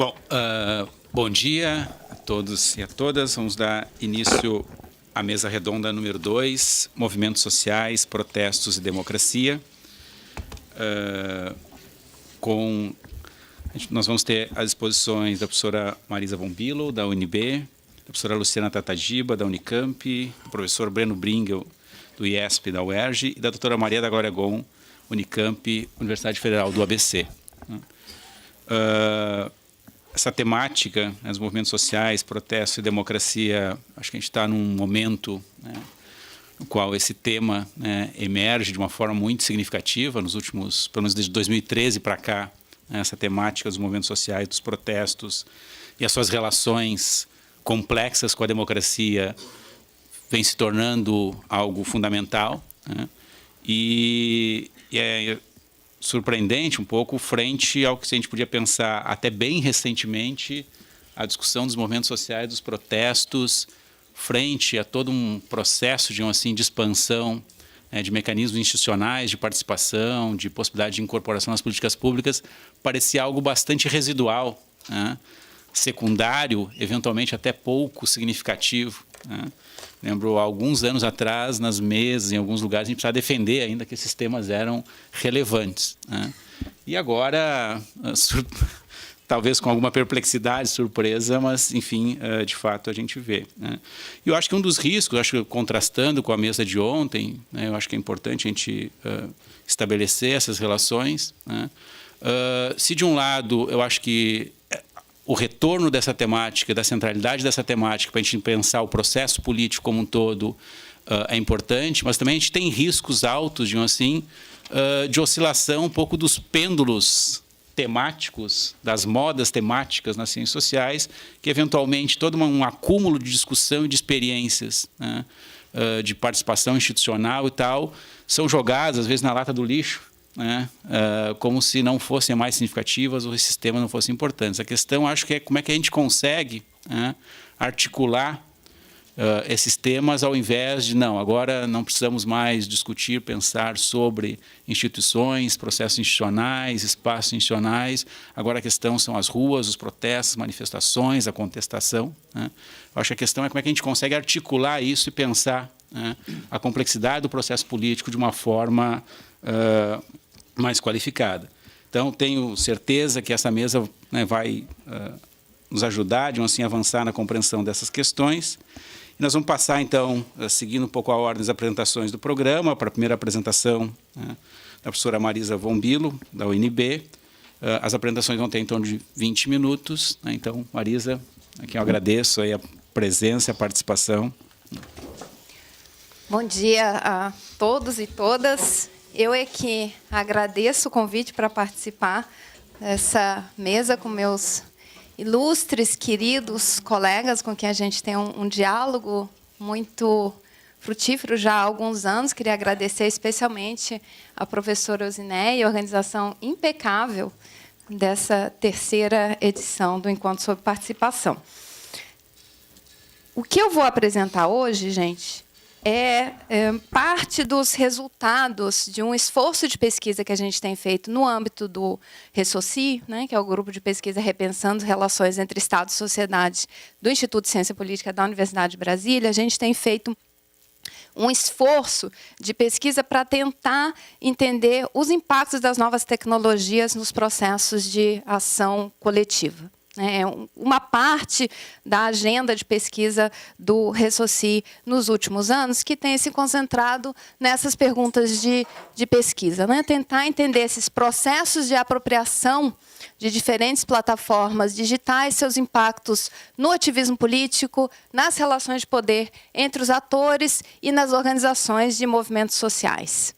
Bom, bom dia a todos e a todas. Vamos dar início à mesa redonda número 2, Movimentos Sociais, Protestos e Democracia. Nós vamos ter as exposições da professora Marisa von Bülow, da UNB, da professora Luciana Tatagiba, da Unicamp, do professor Breno Bringel, do IESP, da UERJ, e da doutora Maria da Glória Gon, Unicamp, Universidade Federal do ABC. Essa temática, os movimentos sociais, protestos e democracia, acho que a gente está num momento, no qual esse tema emerge de uma forma muito significativa nos últimos, pelo menos desde 2013 para cá, essa temática dos movimentos sociais, dos protestos e as suas relações complexas com a democracia vem se tornando algo fundamental, e é surpreendente um pouco frente ao que a gente podia pensar até bem recentemente, a discussão dos movimentos sociais, dos protestos, frente a todo um processo de expansão de mecanismos institucionais, de participação, de possibilidade de incorporação nas políticas públicas, parecia algo bastante residual, secundário, eventualmente até pouco significativo. Lembro, alguns anos atrás, nas mesas, em alguns lugares, a gente precisava defender ainda que esses temas eram relevantes. E agora, talvez com alguma perplexidade, surpresa, mas, enfim, de fato, a gente vê. E eu acho que um dos riscos, acho que contrastando com a mesa de ontem, eu acho que é importante a gente estabelecer essas relações. Se, de um lado, eu acho que o retorno dessa temática, da centralidade dessa temática, para a gente pensar o processo político como um todo, é importante, mas também a gente tem riscos altos, de oscilação um pouco dos pêndulos temáticos, das modas temáticas nas ciências sociais, que eventualmente todo um acúmulo de discussão e de experiências, de participação institucional e tal, são jogadas, às vezes, na lata do lixo, como se não fossem mais significativas ou esses temas não fossem importantes. A questão, acho que é como é que a gente consegue articular esses temas ao invés de, não, agora não precisamos mais discutir, pensar sobre instituições, processos institucionais, espaços institucionais, agora a questão são as ruas, os protestos, manifestações, a contestação. Eu acho que a questão é como é que a gente consegue articular isso e pensar a complexidade do processo político de uma forma mais qualificada. Então, tenho certeza que essa mesa vai nos ajudar, a avançar na compreensão dessas questões. E nós vamos passar, então, seguindo um pouco a ordem das apresentações do programa, para a primeira apresentação da professora Marisa von Bülow, da UNB. As apresentações vão ter em torno de 20 minutos. Então, Marisa, aqui eu agradeço aí a presença e a participação. Bom dia a todos e todas. Eu é que agradeço o convite para participar dessa mesa com meus ilustres, queridos colegas, com quem a gente tem um diálogo muito frutífero já há alguns anos. Queria agradecer especialmente à professora Osinéia, a organização impecável dessa terceira edição do Encontro sobre Participação. O que eu vou apresentar hoje, gente, é parte dos resultados de um esforço de pesquisa que a gente tem feito no âmbito do Ressoci, que é o grupo de pesquisa Repensando Relações entre Estado e Sociedade do Instituto de Ciência Política da Universidade de Brasília. A gente tem feito um esforço de pesquisa para tentar entender os impactos das novas tecnologias nos processos de ação coletiva. É uma parte da agenda de pesquisa do Ressoci nos últimos anos que tem se concentrado nessas perguntas de pesquisa. Tentar entender esses processos de apropriação de diferentes plataformas digitais, seus impactos no ativismo político, nas relações de poder entre os atores e nas organizações de movimentos sociais.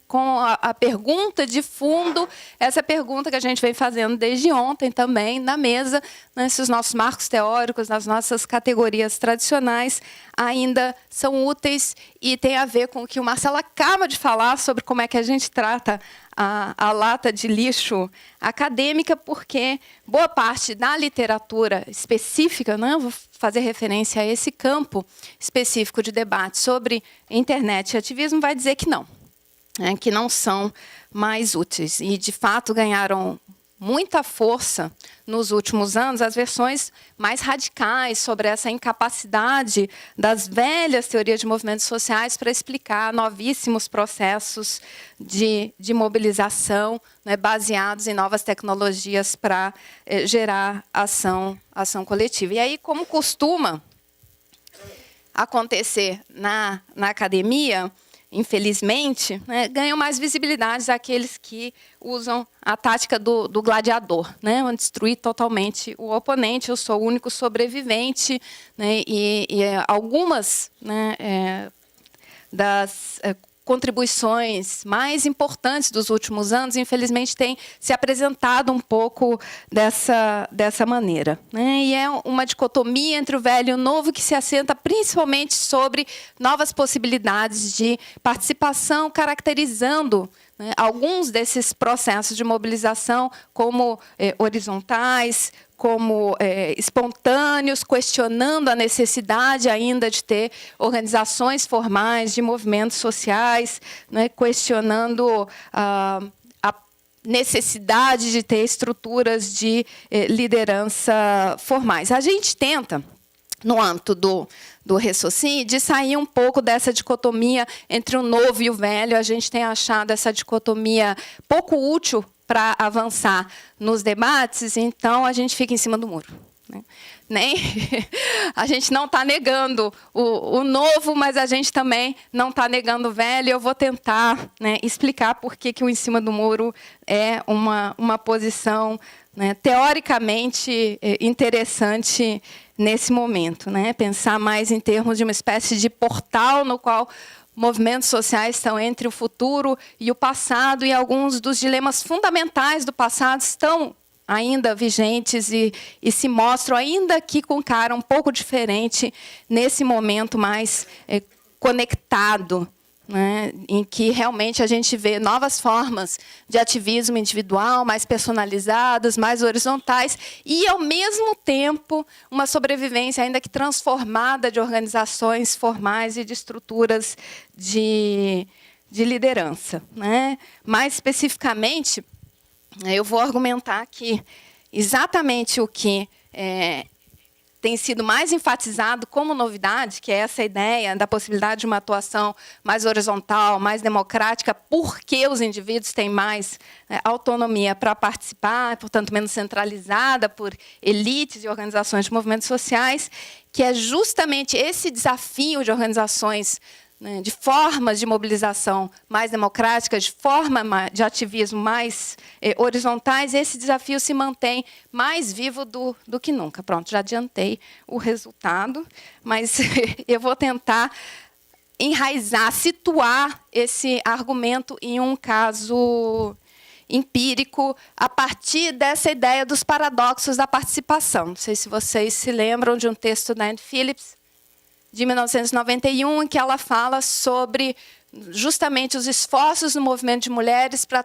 Com a pergunta de fundo, essa pergunta que a gente vem fazendo desde ontem também na mesa, se os nossos marcos teóricos, nas nossas categorias tradicionais, ainda são úteis e tem a ver com o que o Marcelo acaba de falar sobre como é que a gente trata a lata de lixo acadêmica, porque boa parte da literatura específica, vou fazer referência a esse campo específico de debate sobre internet e ativismo, vai dizer que não são mais úteis. E, de fato, ganharam muita força nos últimos anos as versões mais radicais sobre essa incapacidade das velhas teorias de movimentos sociais para explicar novíssimos processos de mobilização, né, baseados em novas tecnologias para gerar ação coletiva. E aí, como costuma acontecer na academia, infelizmente, né, ganham mais visibilidade aqueles que usam a tática do gladiador, né, destruir totalmente o oponente. Eu sou o único sobrevivente, né, e algumas, né, das contribuições mais importantes dos últimos anos, infelizmente, têm se apresentado um pouco dessa maneira, né? E é uma dicotomia entre o velho e o novo que se assenta principalmente sobre novas possibilidades de participação, caracterizando, né, alguns desses processos de mobilização como horizontais, como espontâneos, questionando a necessidade ainda de ter organizações formais de movimentos sociais, né, questionando a necessidade de ter estruturas de liderança formais. A gente tenta, no âmbito do Ressoci, de sair um pouco dessa dicotomia entre o novo e o velho. A gente tem achado essa dicotomia pouco útil para avançar nos debates, então a gente fica em cima do muro, né? Nem a gente não está negando o novo, mas a gente também não está negando o velho. Eu vou tentar, né, explicar por que o em cima do muro é uma posição, né, teoricamente interessante nesse momento, né? Pensar mais em termos de uma espécie de portal no qual movimentos sociais estão entre o futuro e o passado, e alguns dos dilemas fundamentais do passado estão ainda vigentes e se mostram, ainda que com cara um pouco diferente, nesse momento mais conectado, né, em que realmente a gente vê novas formas de ativismo individual, mais personalizadas, mais horizontais, e, ao mesmo tempo, uma sobrevivência, ainda que transformada, de organizações formais e de estruturas de liderança, né? Mais especificamente, eu vou argumentar aqui exatamente o que tem sido mais enfatizado como novidade, que é essa ideia da possibilidade de uma atuação mais horizontal, mais democrática, porque os indivíduos têm mais autonomia para participar, portanto, menos centralizada por elites e organizações de movimentos sociais, que é justamente esse desafio de organizações, né, de formas de mobilização mais democráticas, de forma de ativismo mais horizontais. Esse desafio se mantém mais vivo do que nunca. Pronto, já adiantei o resultado, mas eu vou tentar enraizar, situar esse argumento em um caso empírico, a partir dessa ideia dos paradoxos da participação. Não sei se vocês se lembram de um texto da Anne Phillips, de 1991, em que ela fala sobre justamente os esforços do movimento de mulheres para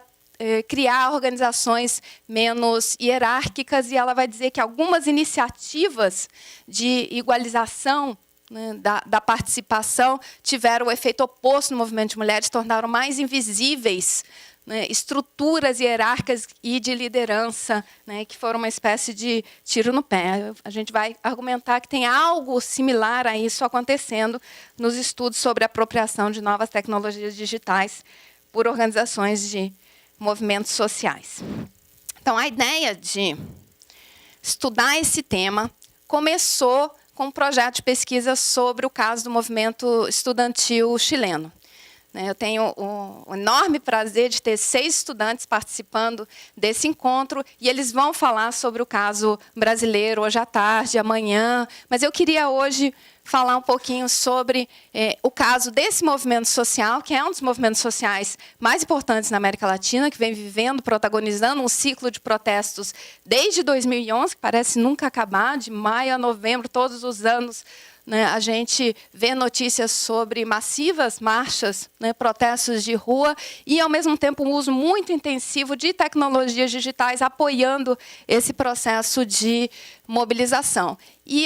criar organizações menos hierárquicas, e ela vai dizer que algumas iniciativas de igualização, né, da participação tiveram o efeito oposto no movimento de mulheres, tornaram mais invisíveis, né, estruturas hierárquicas e de liderança, né, que foram uma espécie de tiro no pé. A gente vai argumentar que tem algo similar a isso acontecendo nos estudos sobre a apropriação de novas tecnologias digitais por organizações de movimentos sociais. Então, a ideia de estudar esse tema começou com um projeto de pesquisa sobre o caso do movimento estudantil chileno. Eu tenho o enorme prazer de ter 6 estudantes participando desse encontro, e eles vão falar sobre o caso brasileiro hoje à tarde, amanhã. Mas eu queria hoje falar um pouquinho sobre o caso desse movimento social, que é um dos movimentos sociais mais importantes na América Latina, que vem vivendo, protagonizando um ciclo de protestos desde 2011, que parece nunca acabar, de maio a novembro, todos os anos, né, a gente vê notícias sobre massivas marchas, né, protestos de rua, e, ao mesmo tempo, um uso muito intensivo de tecnologias digitais apoiando esse processo de mobilização. E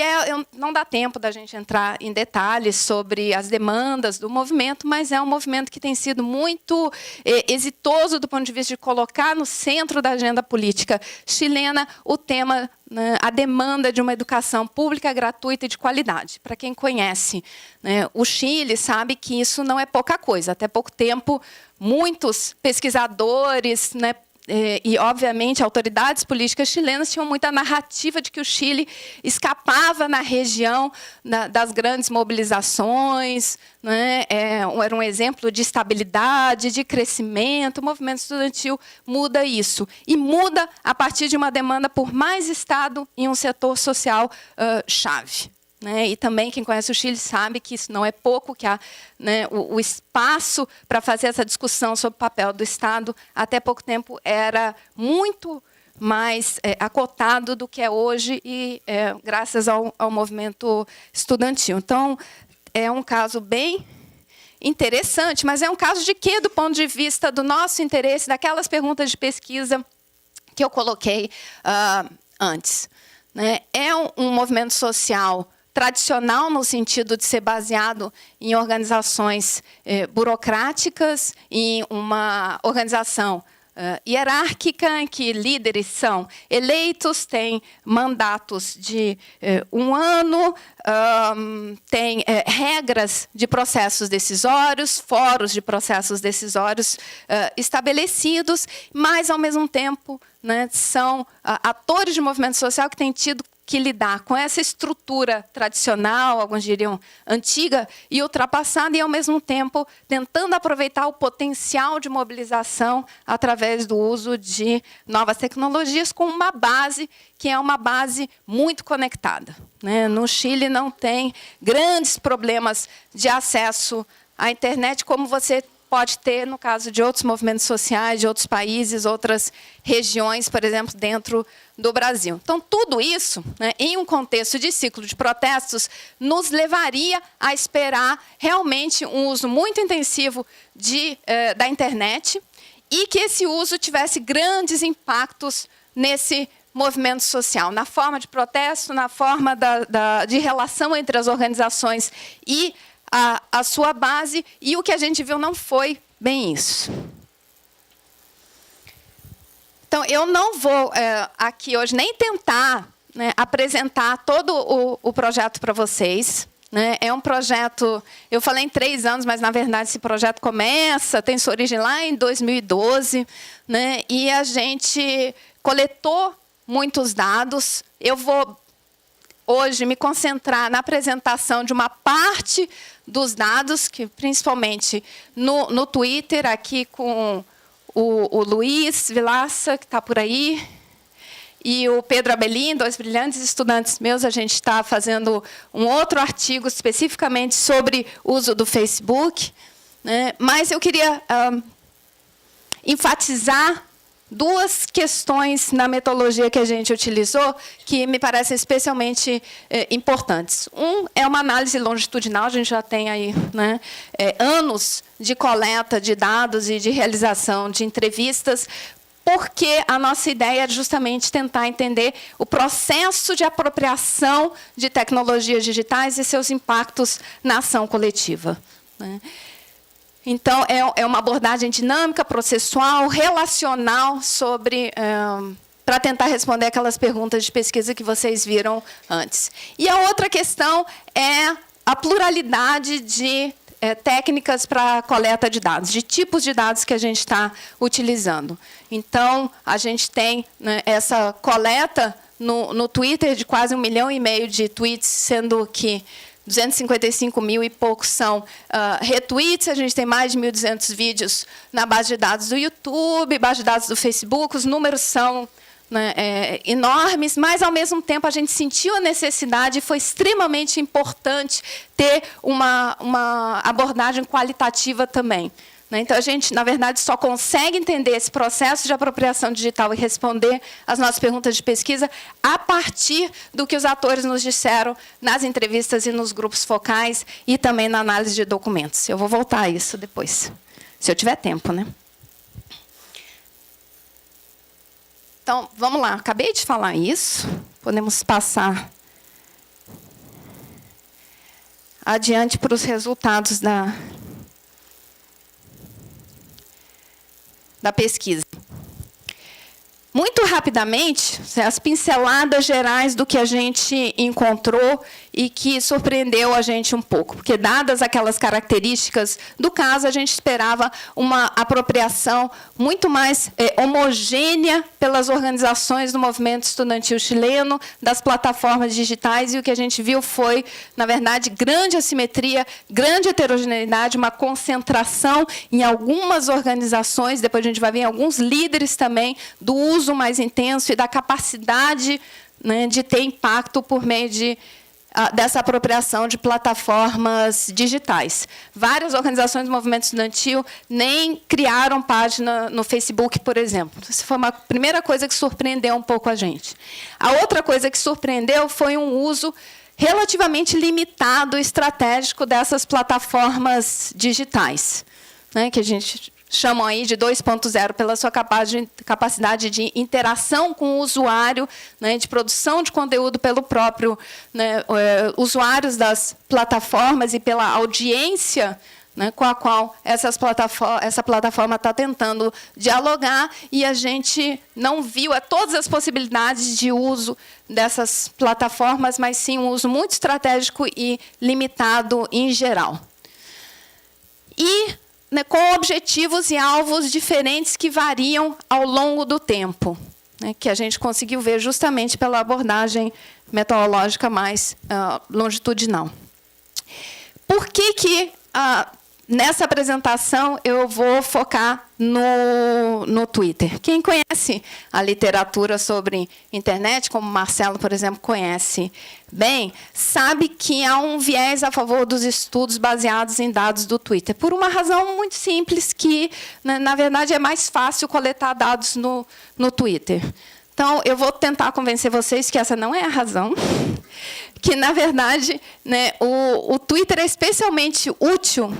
não dá tempo da gente entrar em detalhes sobre as demandas do movimento, mas é um movimento que tem sido muito exitoso do ponto de vista de colocar no centro da agenda política chilena o tema, né, a demanda de uma educação pública, gratuita e de qualidade. Para quem conhece, né, o Chile sabe que isso não é pouca coisa. Até pouco tempo, muitos pesquisadores, né, e, obviamente, autoridades políticas chilenas tinham muita narrativa de que o Chile escapava na região das grandes mobilizações, né? Era um exemplo de estabilidade, de crescimento. O movimento estudantil muda isso. E muda a partir de uma demanda por mais Estado em um setor social chave. Né? E também, quem conhece o Chile sabe que isso não é pouco, que há, né, o espaço para fazer essa discussão sobre o papel do Estado, até pouco tempo, era muito mais acotado do que é hoje, e graças ao movimento estudantil. Então, é um caso bem interessante, mas é um caso de quê, do ponto de vista do nosso interesse, daquelas perguntas de pesquisa que eu coloquei antes. Né? É um movimento social tradicional, no sentido de ser baseado em organizações burocráticas, em uma organização hierárquica, em que líderes são eleitos, têm mandatos de 1 ano, tem regras de processos decisórios, fóruns de processos decisórios estabelecidos, mas, ao mesmo tempo, né, são atores de movimento social que têm tido que lidar com essa estrutura tradicional, alguns diriam antiga e ultrapassada, e, ao mesmo tempo, tentando aproveitar o potencial de mobilização através do uso de novas tecnologias, com uma base que é uma base muito conectada. Né? No Chile não tem grandes problemas de acesso à internet, como você pode ter no caso de outros movimentos sociais, de outros países, outras regiões, por exemplo, dentro do Brasil. Então, tudo isso, né, em um contexto de ciclo de protestos, nos levaria a esperar realmente um uso muito intensivo da internet, e que esse uso tivesse grandes impactos nesse movimento social, na forma de protesto, na forma de relação entre as organizações e a sua base, e o que a gente viu não foi bem isso. Então, eu não vou aqui hoje nem tentar, né, apresentar todo o projeto para vocês. Né? É um projeto, eu falei em 3 anos, mas, na verdade, esse projeto tem sua origem lá em 2012, né? E a gente coletou muitos dados. Eu vou hoje me concentrar na apresentação de uma parte dos dados, que principalmente no Twitter, aqui com o Luiz Vilaça, que está por aí, e o Pedro Abelin, 2 brilhantes estudantes meus. A gente está fazendo um outro artigo especificamente sobre o uso do Facebook. Né? Mas eu queria enfatizar 2 questões na metodologia que a gente utilizou que me parecem especialmente importantes. É uma análise longitudinal. A gente já tem aí, né, anos de coleta de dados e de realização de entrevistas, porque a nossa ideia é justamente tentar entender o processo de apropriação de tecnologias digitais e seus impactos na ação coletiva. Né? Então, é uma abordagem dinâmica, processual, relacional, para tentar responder aquelas perguntas de pesquisa que vocês viram antes. E a outra questão é a pluralidade de técnicas para coleta de dados, de tipos de dados que a gente está utilizando. Então, a gente tem, né, essa coleta no Twitter de quase 1,5 milhão de tweets, sendo que 255 mil e poucos são retweets. A gente tem mais de 1.200 vídeos na base de dados do YouTube, base de dados do Facebook. Os números são, né, enormes, mas, ao mesmo tempo, a gente sentiu a necessidade, e foi extremamente importante ter uma abordagem qualitativa também. né? Então, a gente, na verdade, só consegue entender esse processo de apropriação digital e responder às nossas perguntas de pesquisa a partir do que os atores nos disseram nas entrevistas e nos grupos focais e também na análise de documentos. Eu vou voltar a isso depois, se eu tiver tempo, né? Então, vamos lá. Acabei de falar isso. Podemos passar adiante para os resultados da pesquisa. Muito rapidamente, as pinceladas gerais do que a gente encontrou e que surpreendeu a gente um pouco, porque, dadas aquelas características do caso, a gente esperava uma apropriação muito mais homogênea pelas organizações do movimento estudantil chileno, das plataformas digitais, e o que a gente viu foi, na verdade, grande assimetria, grande heterogeneidade, uma concentração em algumas organizações, depois a gente vai ver em alguns líderes também, do uso mais intenso e da capacidade, né, de ter impacto por meio dessa apropriação de plataformas digitais. Várias organizações do movimento estudantil nem criaram página no Facebook, por exemplo. Essa foi uma primeira coisa que surpreendeu um pouco a gente. A outra coisa que surpreendeu foi um uso relativamente limitado e estratégico dessas plataformas digitais, né, que a gente chamam aí de 2.0 pela sua capacidade de interação com o usuário, né, de produção de conteúdo pelo próprio, né, usuários das plataformas e pela audiência, né, com a qual essa plataforma está tentando dialogar, e a gente não viu todas as possibilidades de uso dessas plataformas, mas sim um uso muito estratégico e limitado em geral. E com objetivos e alvos diferentes que variam ao longo do tempo, né, que a gente conseguiu ver justamente pela abordagem metodológica mais longitudinal. Por que nessa apresentação eu vou focar no Twitter? Quem conhece a literatura sobre internet, como Marcelo, por exemplo, conhece bem, sabe que há um viés a favor dos estudos baseados em dados do Twitter, por uma razão muito simples, que, na verdade, é mais fácil coletar dados no Twitter. Então, eu vou tentar convencer vocês que essa não é a razão, que, na verdade, né, o Twitter é especialmente útil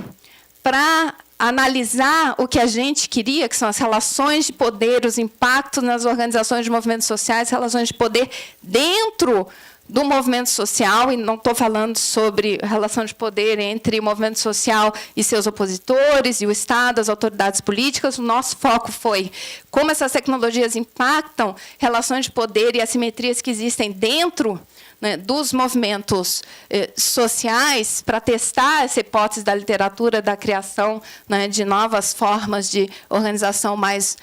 para analisar o que a gente queria, que são as relações de poder, os impactos nas organizações de movimentos sociais, relações de poder dentro do movimento social, e não estou falando sobre relação de poder entre o movimento social e seus opositores, e o Estado, as autoridades políticas. O nosso foco foi como essas tecnologias impactam relações de poder e assimetrias que existem dentro, né, dos movimentos sociais, para testar essa hipótese da literatura, da criação, né, de novas formas de organização mais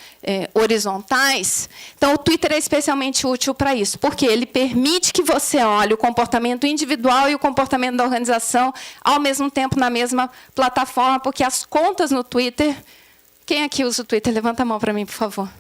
horizontais. Então, o Twitter é especialmente útil para isso, porque ele permite que você olhe o comportamento individual e o comportamento da organização ao mesmo tempo na mesma plataforma, porque as contas no Twitter... Quem aqui usa o Twitter? Levanta a mão para mim, por favor.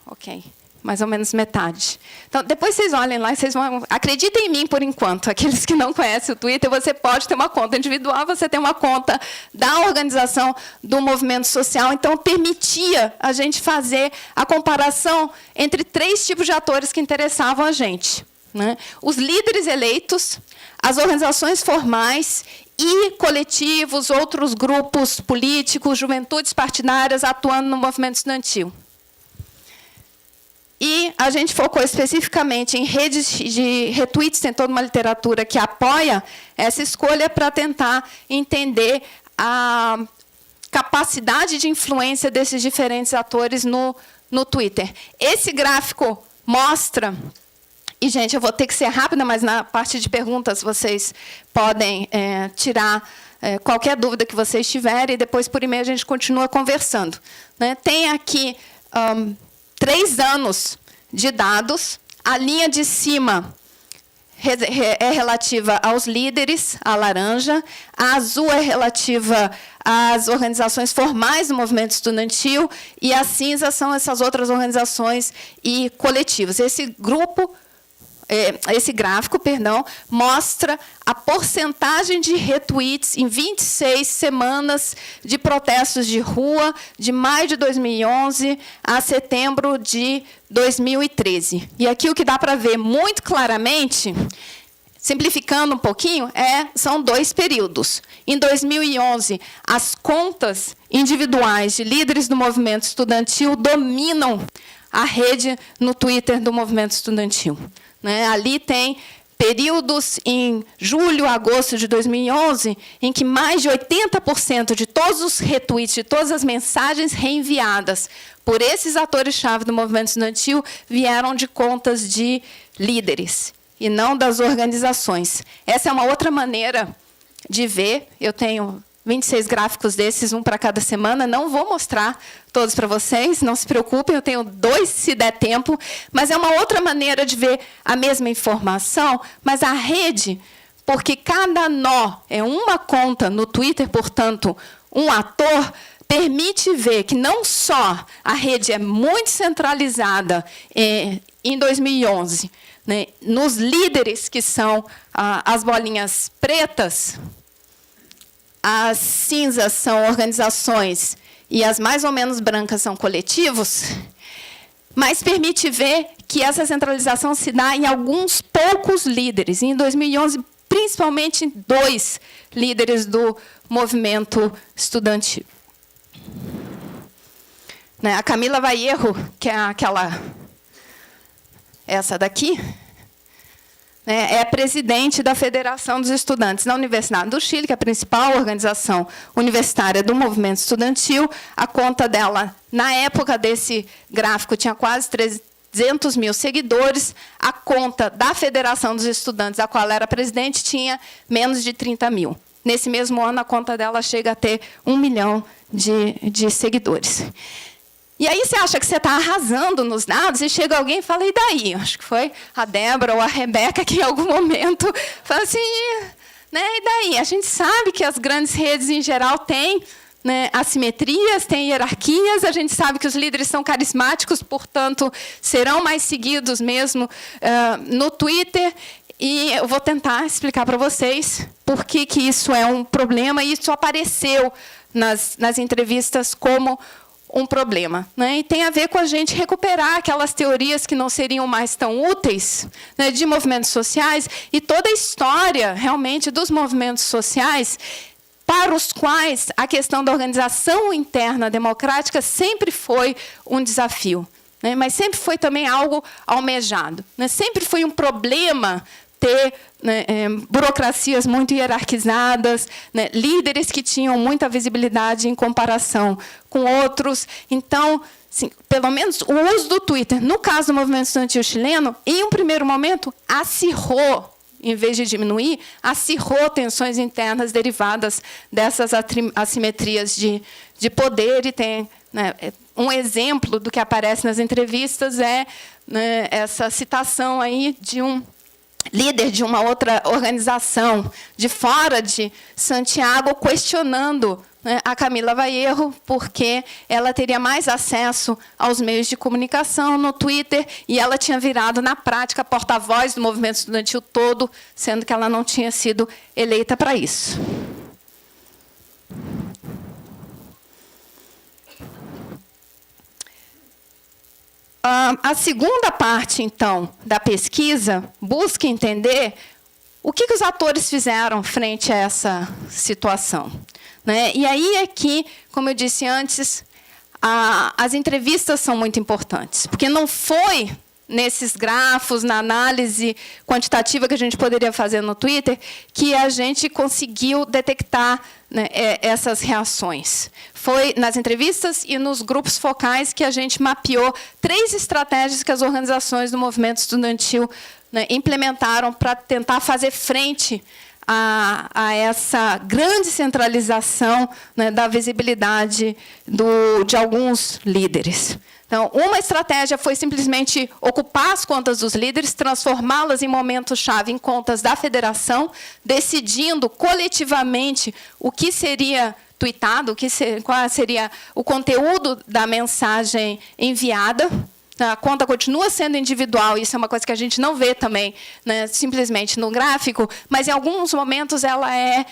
Ok. Mais ou menos metade. Então, depois vocês olhem lá e vocês vão... Acreditem em mim, por enquanto. Aqueles que não conhecem o Twitter, você pode ter uma conta individual, você tem uma conta da organização do movimento social. Então, permitia a gente fazer a comparação entre 3 tipos de atores que interessavam a gente, né? Os líderes eleitos, as organizações formais e coletivos, outros grupos políticos, juventudes partidárias atuando no movimento estudantil. E a gente focou especificamente em redes de retweets, tem toda uma literatura que apoia essa escolha para tentar entender a capacidade de influência desses diferentes atores no Twitter. Esse gráfico mostra... E, gente, eu vou ter que ser rápida, mas na parte de perguntas vocês podem tirar qualquer dúvida que vocês tiverem, e depois, por e-mail, a gente continua conversando, né? Tem aqui 3 anos de dados. A linha de cima é relativa aos líderes, a laranja. A azul é relativa às organizações formais do movimento estudantil, e a cinza são essas outras organizações e coletivos. Esse grupo... esse gráfico, perdão, mostra a porcentagem de retweets em 26 semanas de protestos de rua, de maio de 2011 a setembro de 2013. E aqui o que dá para ver muito claramente, simplificando um pouquinho, são 2 períodos. Em 2011, as contas individuais de líderes do movimento estudantil dominam a rede no Twitter do movimento estudantil. Ali tem períodos em julho, agosto de 2011, em que mais de 80% de todos os retweets, de todas as mensagens reenviadas por esses atores-chave do movimento estudantil vieram de contas de líderes e não das organizações. Essa é uma outra maneira de ver. Eu tenho 26 gráficos desses, um para cada semana. Não vou mostrar todos para vocês, não se preocupem, eu tenho 2 se der tempo, mas é uma outra maneira de ver a mesma informação, mas a rede, porque cada nó é uma conta no Twitter, portanto, um ator, permite ver que não só a rede é muito centralizada em 2011, nos líderes, que são as bolinhas pretas, as cinzas são organizações e as mais ou menos brancas são coletivos, mas permite ver que essa centralização se dá em alguns poucos líderes. E em 2011, principalmente em 2 líderes do movimento estudantil. A Camila Vallejo, que é essa daqui, é presidente da Federação dos Estudantes da Universidade do Chile, que é a principal organização universitária do movimento estudantil. A conta dela, na época desse gráfico, tinha quase 300 mil seguidores. A conta da Federação dos Estudantes, a qual ela era presidente, tinha menos de 30 mil. Nesse mesmo ano, a conta dela chega a ter 1 milhão de seguidores. E aí você acha que você está arrasando nos dados e chega alguém e fala, e daí? Acho que foi a Débora ou a Rebeca que em algum momento fala assim, e daí? A gente sabe que as grandes redes em geral têm assimetrias, têm hierarquias, a gente sabe que os líderes são carismáticos, portanto, serão mais seguidos mesmo no Twitter. E eu vou tentar explicar para vocês por que isso é um problema, e isso apareceu nas entrevistas como um problema. E tem a ver com a gente recuperar aquelas teorias que não seriam mais tão úteis, de movimentos sociais, e toda a história, realmente, dos movimentos sociais, para os quais a questão da organização interna democrática sempre foi um desafio, mas sempre foi também algo almejado. Sempre foi um problema ter burocracias muito hierarquizadas, líderes que tinham muita visibilidade em comparação com outros. Então, sim, pelo menos o uso do Twitter, no caso do movimento estudantil chileno, em um primeiro momento, acirrou, em vez de diminuir, acirrou tensões internas derivadas dessas assimetrias de poder. E tem um exemplo do que aparece nas entrevistas, essa citação aí de um líder de uma outra organização de fora de Santiago, questionando a Camila Vallejo, porque ela teria mais acesso aos meios de comunicação no Twitter, e ela tinha virado, na prática, porta-voz do movimento estudantil todo, sendo que ela não tinha sido eleita para isso. A segunda parte, então, da pesquisa busca entender o que os atores fizeram frente a essa situação. E aí é que, como eu disse antes, as entrevistas são muito importantes, porque não foi nesses grafos, na análise quantitativa que a gente poderia fazer no Twitter, que a gente conseguiu detectar essas reações. Foi nas entrevistas e nos grupos focais que a gente mapeou 3 estratégias que as organizações do movimento estudantil implementaram para tentar fazer frente a essa grande centralização da visibilidade de alguns líderes. Então, uma estratégia foi simplesmente ocupar as contas dos líderes, transformá-las em momentos-chave em contas da federação, decidindo coletivamente o que seria tweetado, qual seria o conteúdo da mensagem enviada. a conta continua sendo individual, isso é uma coisa que a gente não vê também, né, simplesmente no gráfico, mas em alguns momentos ela é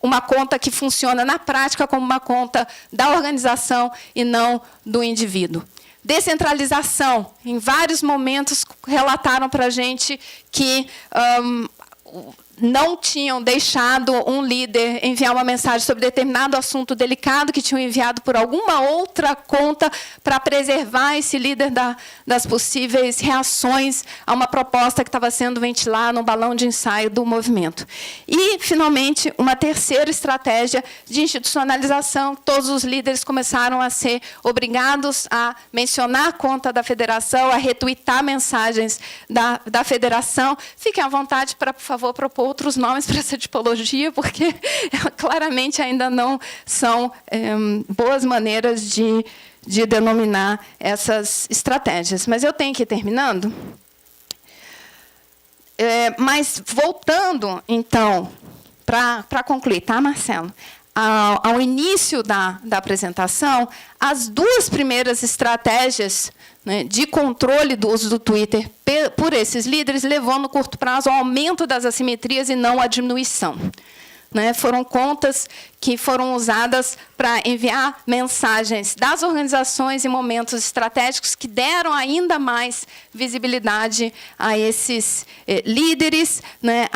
uma conta que funciona na prática como uma conta da organização e não do indivíduo. Descentralização. Em vários momentos relataram para a gente que não tinham deixado um líder enviar uma mensagem sobre determinado assunto delicado que tinham enviado por alguma outra conta para preservar esse líder das possíveis reações a uma proposta que estava sendo ventilada no balão de ensaio do movimento. E, finalmente, uma terceira estratégia de institucionalização. Todos os líderes começaram a ser obrigados a mencionar a conta da federação, a retweetar mensagens da federação. Fiquem à vontade para, por favor, propor outros nomes para essa tipologia, porque claramente ainda não são boas maneiras de denominar essas estratégias. Mas eu tenho que ir terminando. Mas, voltando, então, para concluir, tá, Marcelo? Ao início da apresentação, as duas primeiras estratégias, né, de controle do uso do Twitter por esses líderes levou, no curto prazo, ao aumento das assimetrias e não à diminuição. Né, foram contas que foram usadas para enviar mensagens das organizações em momentos estratégicos que deram ainda mais visibilidade a esses líderes, né,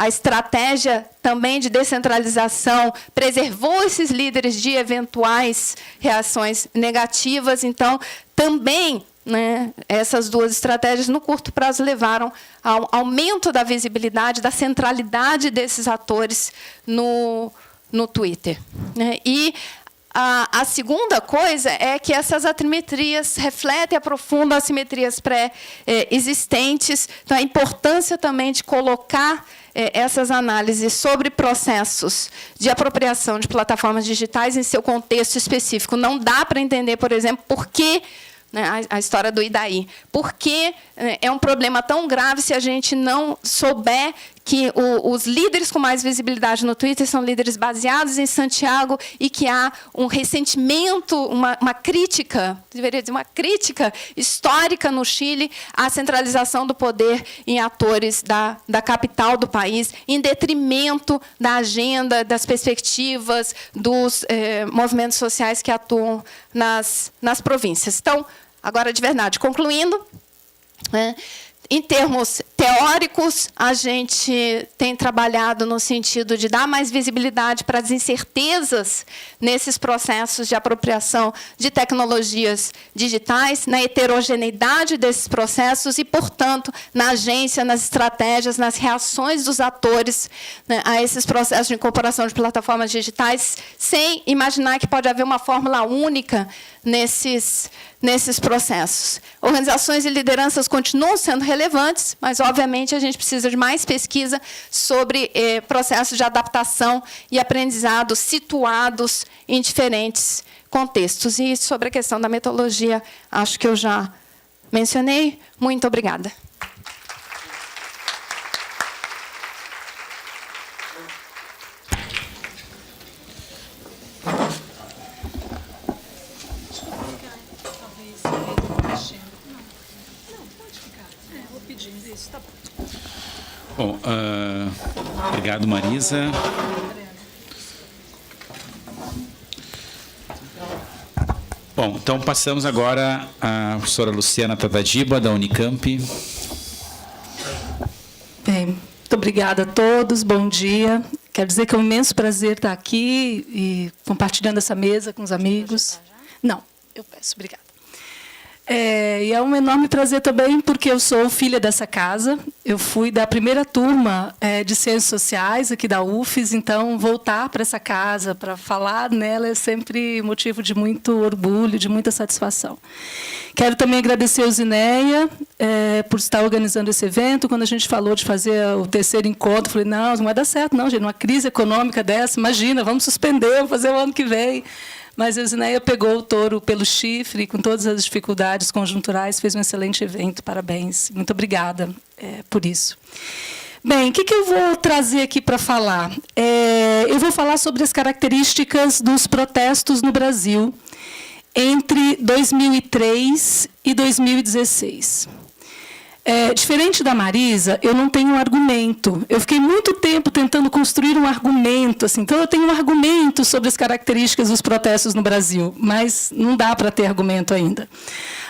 a estratégia também de descentralização preservou esses líderes de eventuais reações negativas. Então, também, né, essas duas estratégias, no curto prazo, levaram ao aumento da visibilidade, da centralidade desses atores no Twitter. Né? E a segunda coisa é que essas assimetrias refletem e aprofundam assimetrias pré-existentes. Então, a importância também de colocar essas análises sobre processos de apropriação de plataformas digitais em seu contexto específico. Não dá para entender, por exemplo, por que, né, a história do Idaí. Por que é um problema tão grave se a gente não souber que os líderes com mais visibilidade no Twitter são líderes baseados em Santiago e que há um ressentimento, uma crítica, deveria dizer, uma crítica histórica no Chile à centralização do poder em atores da capital do país, em detrimento da agenda, das perspectivas dos movimentos sociais que atuam nas províncias. Então, agora, de verdade, concluindo, né, em termos teóricos, a gente tem trabalhado no sentido de dar mais visibilidade para as incertezas nesses processos de apropriação de tecnologias digitais, na heterogeneidade desses processos e, portanto, na agência, nas estratégias, nas reações dos atores, né, a esses processos de incorporação de plataformas digitais, sem imaginar que pode haver uma fórmula única nesses processos. Organizações e lideranças continuam sendo relevantes, mas, obviamente, a gente precisa de mais pesquisa sobre processos de adaptação e aprendizado situados em diferentes contextos. E sobre a questão da metodologia, acho que eu já mencionei. Muito obrigada. Bom, obrigado, Marisa. Bom, então passamos agora à professora Luciana Tadadiba, da Unicamp. Bem, muito obrigada a todos, bom dia. Quero dizer que é um imenso prazer estar aqui e compartilhando essa mesa com os amigos. Não, eu peço, obrigada. E é um enorme prazer também, porque eu sou filha dessa casa. Eu fui da primeira turma de Ciências Sociais aqui da UFES, então voltar para essa casa, para falar nela, é sempre motivo de muito orgulho, de muita satisfação. Quero também agradecer ao Zineia por estar organizando esse evento. Quando a gente falou de fazer o terceiro encontro, eu falei, não vai dar certo, não, gente, uma crise econômica dessa, imagina, vamos suspender, vamos fazer o ano que vem. Mas a Zineia pegou o touro pelo chifre, com todas as dificuldades conjunturais, fez um excelente evento. Parabéns. Muito obrigada por isso. Bem, o que eu vou trazer aqui para falar? Eu vou falar sobre as características dos protestos no Brasil entre 2003 e 2016. Diferente da Marisa, eu não tenho um argumento. Eu fiquei muito tempo tentando construir um argumento. Assim. Então, eu tenho um argumento sobre as características dos protestos no Brasil, mas não dá para ter argumento ainda.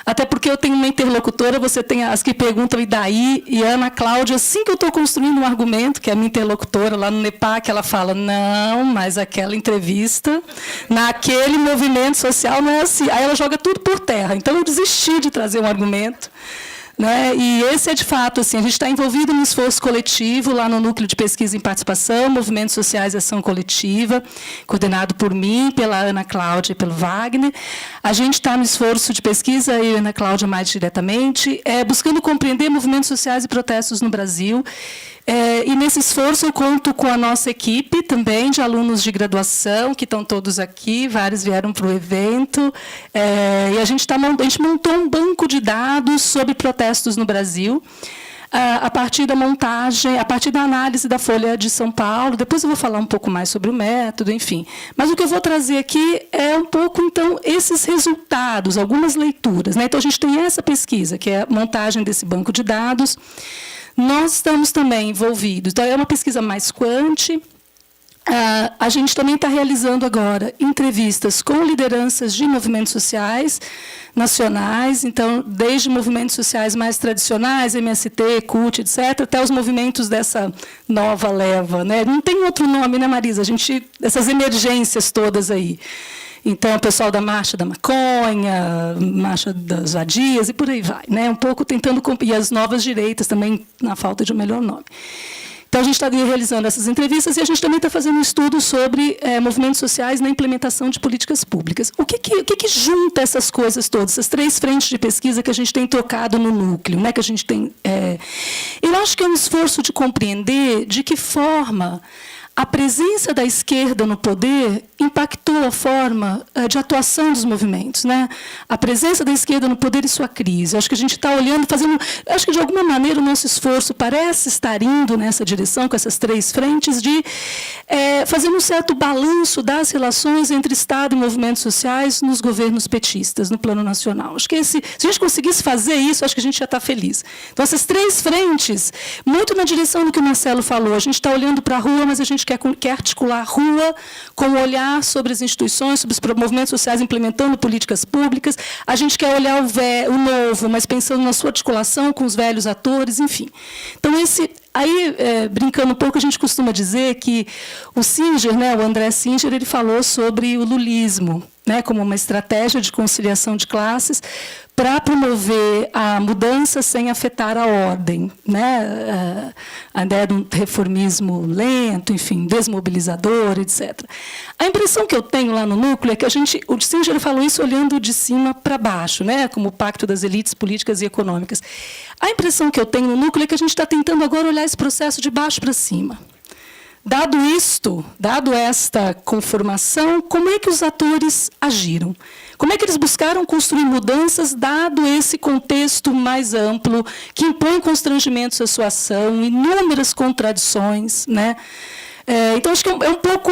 Até porque eu tenho uma interlocutora, você tem as que perguntam, e daí? E a Ana Cláudia, assim que eu estou construindo um argumento, que é a minha interlocutora lá no NEPAC, ela fala, não, mas aquela entrevista, naquele movimento social não é assim. Aí ela joga tudo por terra. Então, eu desisti de trazer um argumento. Né? E esse é, de fato, assim, a gente está envolvido num esforço coletivo, lá no Núcleo de Pesquisa em Participação, Movimentos Sociais e Ação Coletiva, coordenado por mim, pela Ana Cláudia e pelo Wagner. A gente está no esforço de pesquisa, eu e a Ana Cláudia mais diretamente, buscando compreender movimentos sociais e protestos no Brasil. E nesse esforço eu conto com a nossa equipe também, de alunos de graduação, que estão todos aqui, vários vieram para o evento. E a gente montou um banco de dados sobre protestos no Brasil, a partir da montagem, a partir da análise da Folha de São Paulo. Depois eu vou falar um pouco mais sobre o método, enfim. Mas o que eu vou trazer aqui é um pouco, então, esses resultados, algumas leituras. Né? Então, a gente tem essa pesquisa, que é a montagem desse banco de dados. Nós estamos também envolvidos, então é uma pesquisa mais quant. A gente também está realizando agora entrevistas com lideranças de movimentos sociais nacionais, então, desde movimentos sociais mais tradicionais, MST, CUT, etc., até os movimentos dessa nova leva. Né? Não tem outro nome, né, Marisa? Essas emergências todas aí. Então, o pessoal da Marcha da Maconha, Marcha das Vadias, e por aí vai. Né? Um pouco tentando... E as novas direitas também, na falta de um melhor nome. Então, a gente está realizando essas entrevistas e a gente também está fazendo um estudo sobre movimentos sociais na implementação de políticas públicas. O que junta essas coisas todas, essas três frentes de pesquisa que a gente tem tocado no núcleo? Né? Que a gente tem, eu acho que é um esforço de compreender de que forma a presença da esquerda no poder impactou a forma de atuação dos movimentos. Né? A presença da esquerda no poder e sua crise. Acho que a gente está olhando, acho que, de alguma maneira, o nosso esforço parece estar indo nessa direção, com essas três frentes, de fazer um certo balanço das relações entre Estado e movimentos sociais nos governos petistas, no plano nacional. Acho que se a gente conseguisse fazer isso, acho que a gente já está feliz. Então, essas três frentes, muito na direção do que o Marcelo falou, a gente está olhando para a rua, mas a gente quer articular a rua com o olhar sobre as instituições, sobre os movimentos sociais implementando políticas públicas. A gente quer olhar o novo, mas pensando na sua articulação com os velhos atores, enfim. Então, aí, brincando um pouco, a gente costuma dizer que o Singer, né, o André Singer, ele falou sobre o lulismo, né, como uma estratégia de conciliação de classes para promover a mudança sem afetar a ordem, né? A ideia de um reformismo lento, enfim, desmobilizador, etc. A impressão que eu tenho lá no núcleo é que o Singer falou isso olhando de cima para baixo, né? Como o pacto das elites políticas e econômicas. A impressão que eu tenho no núcleo é que a gente está tentando agora olhar esse processo de baixo para cima. Dado esta conformação, como é que os atores agiram? Como é que eles buscaram construir mudanças, dado esse contexto mais amplo, que impõe constrangimentos à sua ação, inúmeras contradições, né? Então, acho que é um pouco,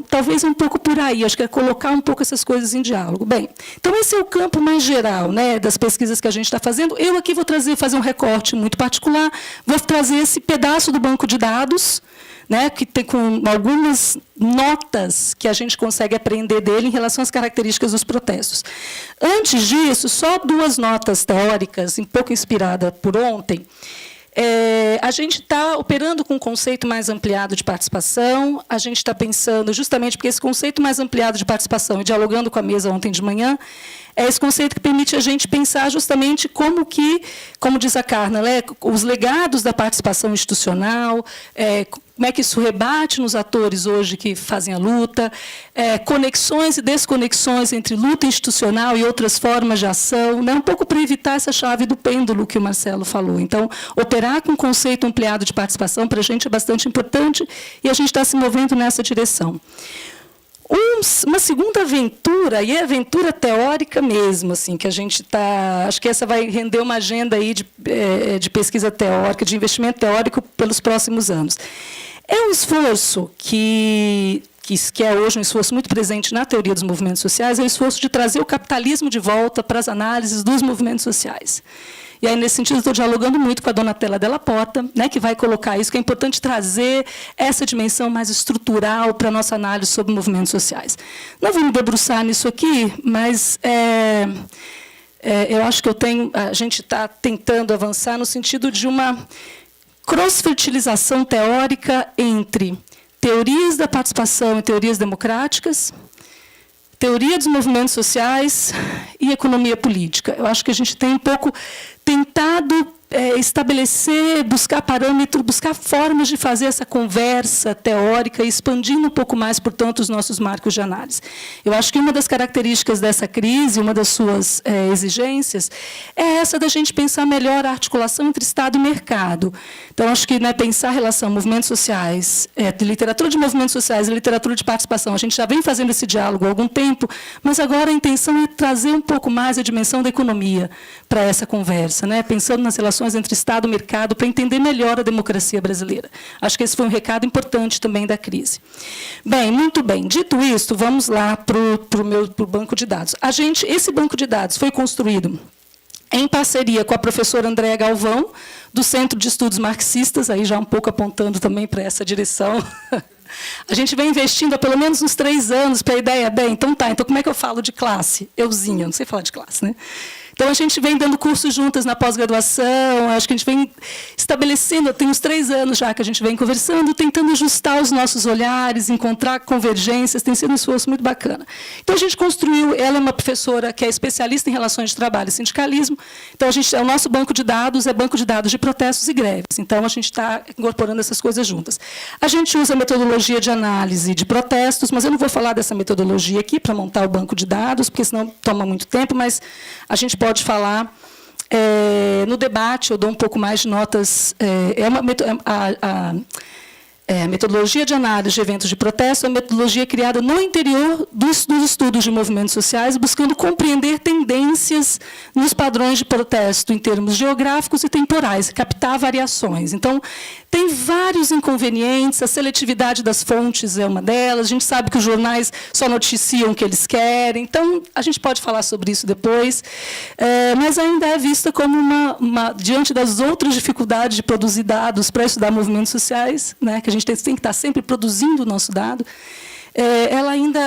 talvez um pouco por aí, acho que é colocar um pouco essas coisas em diálogo. Bem, então esse é o campo mais geral, né, das pesquisas que a gente está fazendo. Eu aqui vou fazer um recorte muito particular, vou trazer esse pedaço do banco de dados, né, que tem com algumas notas que a gente consegue aprender dele em relação às características dos protestos. Antes disso, só duas notas teóricas, um pouco inspirada por ontem. A gente está operando com um conceito mais ampliado de participação, a gente está pensando, justamente porque esse conceito mais ampliado de participação, e dialogando com a mesa ontem de manhã, é esse conceito que permite a gente pensar justamente como diz a Carla, né, os legados da participação institucional, como é que isso rebate nos atores hoje que fazem a luta, conexões e desconexões entre luta institucional e outras formas de ação, né, um pouco para evitar essa chave do pêndulo que o Marcelo falou. Então, operar com um conceito ampliado de participação para a gente é bastante importante e a gente está se movendo nessa direção. Uma segunda aventura, e é aventura teórica mesmo, assim, que a gente está... Acho que essa vai render uma agenda aí de pesquisa teórica, de investimento teórico pelos próximos anos. É um esforço que que é hoje um esforço muito presente na teoria dos movimentos sociais, é o esforço de trazer o capitalismo de volta para as análises dos movimentos sociais. E aí, nesse sentido, estou dialogando muito com a Donatella Della Porta, né, que vai colocar isso, que é importante trazer essa dimensão mais estrutural para a nossa análise sobre movimentos sociais. Não vou me debruçar nisso aqui, mas eu acho que a gente está tentando avançar no sentido de uma cross-fertilização teórica entre teorias da participação e teorias democráticas, teoria dos movimentos sociais e economia política. Eu acho que a gente tem um pouco tentado estabelecer, buscar parâmetros, buscar formas de fazer essa conversa teórica, expandindo um pouco mais, portanto, os nossos marcos de análise. Eu acho que uma das características dessa crise, uma das suas exigências, é essa da gente pensar melhor a articulação entre Estado e mercado. Então, acho que, né, pensar a relação movimentos sociais, de literatura de movimentos sociais e literatura de participação, a gente já vem fazendo esse diálogo há algum tempo, mas agora a intenção é trazer um pouco mais a dimensão da economia para essa conversa, né, pensando nas relações entre Estado e mercado, para entender melhor a democracia brasileira. Acho que esse foi um recado importante também da crise. Bem, muito bem. Dito isto, vamos lá para o banco de dados. Esse banco de dados foi construído em parceria com a professora Andréa Galvão, do Centro de Estudos Marxistas, aí já um pouco apontando também para essa direção. A gente vem investindo há pelo menos uns 3 anos para a ideia, então como é que eu falo de classe? Euzinha, não sei falar de classe, né? Então, a gente vem dando cursos juntas na pós-graduação, acho que a gente vem estabelecendo, tem uns 3 anos já que a gente vem conversando, tentando ajustar os nossos olhares, encontrar convergências, tem sido um esforço muito bacana. Então, a gente construiu, ela é uma professora que é especialista em relações de trabalho e sindicalismo, então, o nosso banco de dados é banco de dados de protestos e greves, então, a gente está incorporando essas coisas juntas. A gente usa a metodologia de análise de protestos, mas eu não vou falar dessa metodologia aqui para montar o banco de dados, porque senão toma muito tempo, mas a gente pode falar no debate, eu dou um pouco mais de notas. A metodologia de análise de eventos de protesto é uma metodologia criada no interior dos estudos de movimentos sociais, buscando compreender tendências nos padrões de protesto em termos geográficos e temporais, captar variações. Então, tem vários inconvenientes, a seletividade das fontes é uma delas, a gente sabe que os jornais só noticiam o que eles querem, então, a gente pode falar sobre isso depois, mas ainda é vista como diante das outras dificuldades de produzir dados para estudar movimentos sociais, né, que a gente tem que estar sempre produzindo o nosso dado, ela ainda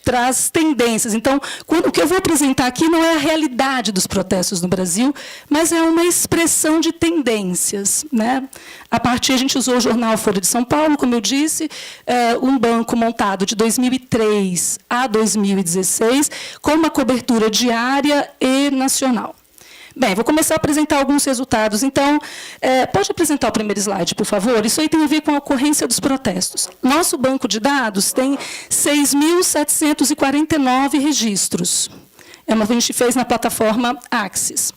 traz tendências. Então, o que eu vou apresentar aqui não é a realidade dos protestos no Brasil, mas é uma expressão de tendências, né? A gente usou o jornal Folha de São Paulo, como eu disse, um banco montado de 2003 a 2016, com uma cobertura diária e nacional. Bem, vou começar a apresentar alguns resultados. Então, pode apresentar o primeiro slide, por favor? Isso aí tem a ver com a ocorrência dos protestos. Nosso banco de dados tem 6.749 registros. A gente fez na plataforma Axis.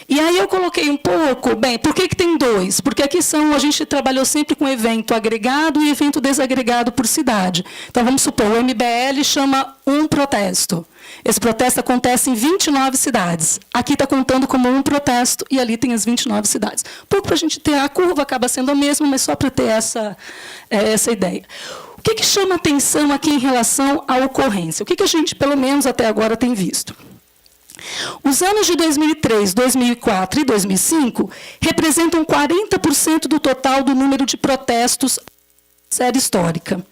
E aí eu coloquei um pouco, bem, por que tem 2? Porque aqui a gente trabalhou sempre com evento agregado e evento desagregado por cidade. Então, vamos supor, o MBL chama um protesto. Esse protesto acontece em 29 cidades. Aqui está contando como um protesto e ali tem as 29 cidades. Um pouco para a gente ter, a curva acaba sendo a mesma, mas só para ter essa ideia. O que chama atenção aqui em relação à ocorrência? O que a gente, pelo menos até agora, tem visto? Os anos de 2003, 2004 e 2005 representam 40% do total do número de protestos série histórica.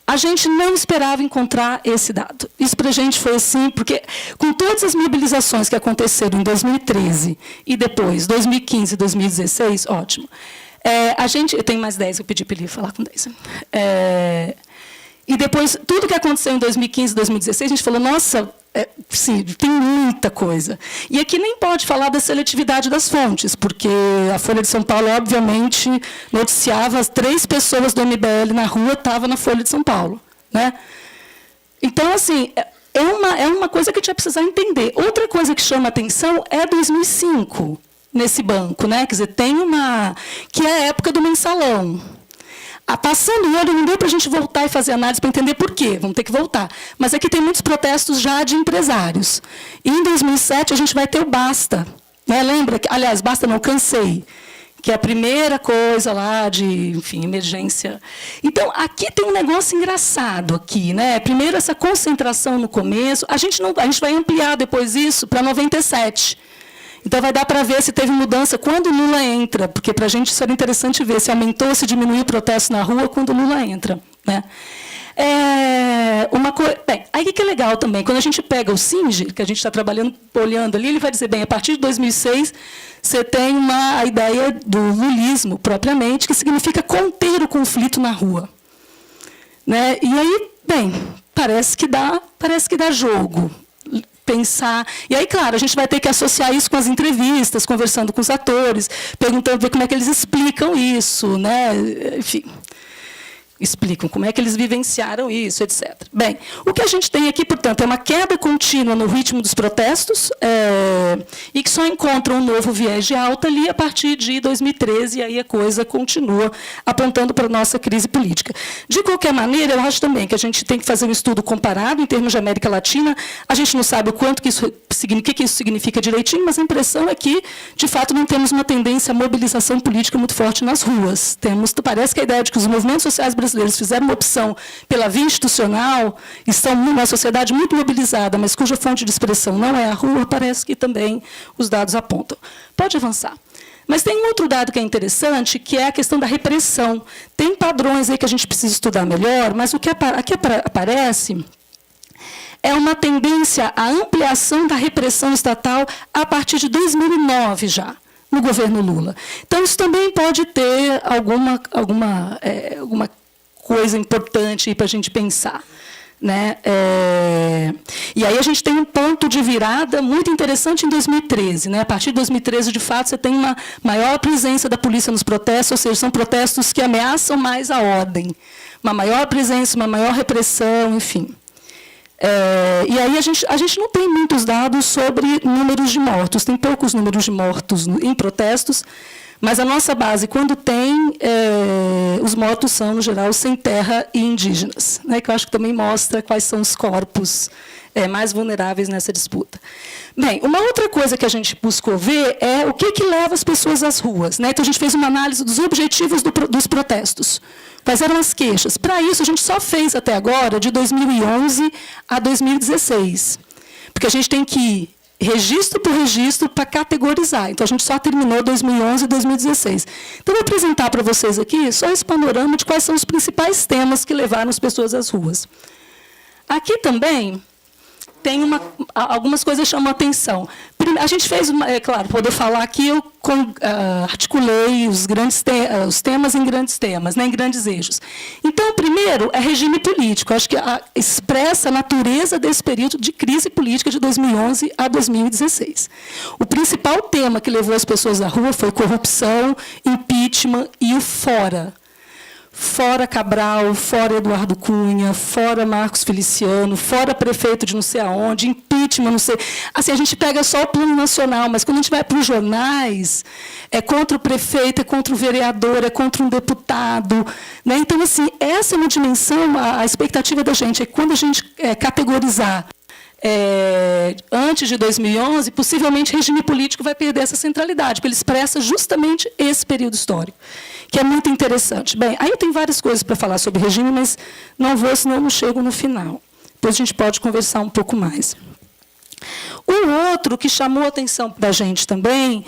A gente não esperava encontrar esse dado. Isso para a gente foi assim, porque com todas as mobilizações que aconteceram em 2013 e depois, 2015 e 2016, ótimo. Eu tenho mais 10, eu pedi para ele falar com 10. E depois, tudo que aconteceu em 2015 e 2016, a gente falou, nossa, sim, tem muita coisa. E aqui nem pode falar da seletividade das fontes, porque a Folha de São Paulo, obviamente, noticiava as 3 pessoas do MBL na rua, estava na Folha de São Paulo, né? Então, assim, é uma coisa que a gente vai precisar entender. Outra coisa que chama atenção é 2005, nesse banco, né? Quer dizer, que é a época do mensalão. Passando o olho, não deu para a gente voltar e fazer análise para entender por quê. Vamos ter que voltar. Mas aqui tem muitos protestos já de empresários. E em 2007, a gente vai ter o Basta. Né? Lembra? Aliás, Basta não, Cansei. que é a primeira coisa lá de, enfim, emergência. Então, aqui tem um negócio engraçado aqui, né? Primeiro, essa concentração no começo. A gente vai ampliar depois isso para 97. Então, vai dar para ver se teve mudança quando o Lula entra, porque para a gente isso era interessante ver se aumentou, se diminuiu o protesto na rua quando o Lula entra, né? Bem, aí que é legal também, quando a gente pega o SINGE, que a gente está trabalhando, olhando ali, ele vai dizer, bem, a partir de 2006, você tem a ideia do lulismo, propriamente, que significa conter o conflito na rua. Né? E aí, bem, parece que dá jogo. Pensar. E aí, claro, a gente vai ter que associar isso com as entrevistas, conversando com os atores, perguntando ver como é que eles explicam isso, né? Enfim, explicam como é que eles vivenciaram isso, etc. Bem, o que a gente tem aqui, portanto, é uma queda contínua no ritmo dos protestos e que só encontra um novo viés de alta ali a partir de 2013, e aí a coisa continua apontando para a nossa crise política. De qualquer maneira, eu acho também que a gente tem que fazer um estudo comparado em termos de América Latina. A gente não sabe o quanto que isso significa, que isso significa direitinho, mas a impressão é que, de fato, não temos uma tendência à mobilização política muito forte nas ruas. Parece que a ideia de que os movimentos sociais brasileiros fizeram uma opção pela via institucional, estão numa sociedade muito mobilizada, mas cuja fonte de expressão não é a rua, parece que também os dados apontam. Pode avançar. Mas tem um outro dado que é interessante, que é a questão da repressão. Tem padrões aí que a gente precisa estudar melhor, mas o que aqui aparece é uma tendência à ampliação da repressão estatal a partir de 2009 já, no governo Lula. Então, isso também pode ter alguma coisa importante para a gente pensar. Né? E aí a gente tem um ponto de virada muito interessante em 2013. Né? A partir de 2013, de fato, você tem uma maior presença da polícia nos protestos, ou seja, são protestos que ameaçam mais a ordem. Uma maior presença, uma maior repressão, enfim. E aí a gente não tem muitos dados sobre números de mortos, tem poucos números de mortos em protestos, mas a nossa base, quando tem, os mortos são, no geral, sem terra e indígenas, né, que eu acho que também mostra quais são os corpos mais vulneráveis nessa disputa. Bem, uma outra coisa que a gente buscou ver é o que leva as pessoas às ruas. Né? Então, a gente fez uma análise dos objetivos dos protestos. Quais eram as queixas? Para isso, a gente só fez até agora, de 2011 a 2016. Porque a gente tem que ir registro por registro para categorizar. Então, a gente só terminou 2011 e 2016. Então, eu vou apresentar para vocês aqui só esse panorama de quais são os principais temas que levaram as pessoas às ruas. Aqui também tem algumas coisas que chamam a atenção. A gente fez, claro, poder falar aqui, eu articulei os temas em grandes temas, né, em grandes eixos. Então, o primeiro é regime político. Acho que expressa a natureza desse período de crise política de 2011 a 2016. O principal tema que levou as pessoas à rua foi corrupção, impeachment e o fora. Fora Cabral, fora Eduardo Cunha, fora Marcos Feliciano, fora prefeito de não sei aonde, impeachment, não sei. Assim, a gente pega só o plano nacional, mas quando a gente vai para os jornais, é contra o prefeito, é contra o vereador, é contra um deputado. Né? Então, assim, essa é uma dimensão, a expectativa da gente é que quando a gente categorizar antes de 2011, possivelmente regime político vai perder essa centralidade, porque ele expressa justamente esse período histórico, que é muito interessante. Bem, aí eu tenho várias coisas para falar sobre regime, mas não vou, senão eu não chego no final. Depois a gente pode conversar um pouco mais. O outro que chamou a atenção da gente também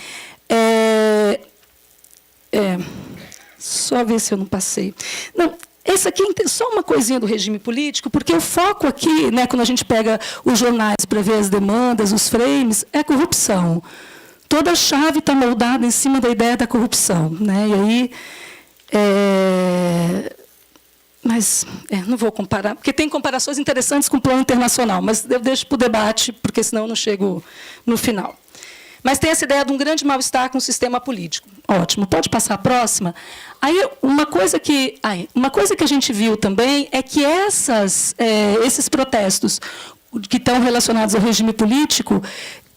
só ver se eu não passei. Não, esse aqui é só uma coisinha do regime político, porque o foco aqui, né, quando a gente pega os jornais para ver as demandas, os frames, é corrupção. Toda a chave está moldada em cima da ideia da corrupção. Né? E aí, mas não vou comparar, porque tem comparações interessantes com o plano internacional, mas eu deixo para o debate, porque senão eu não chego no final. Mas tem essa ideia de um grande mal-estar com o sistema político. Ótimo, pode passar a próxima? Aí, uma coisa que a gente viu também é que esses protestos que estão relacionados ao regime político,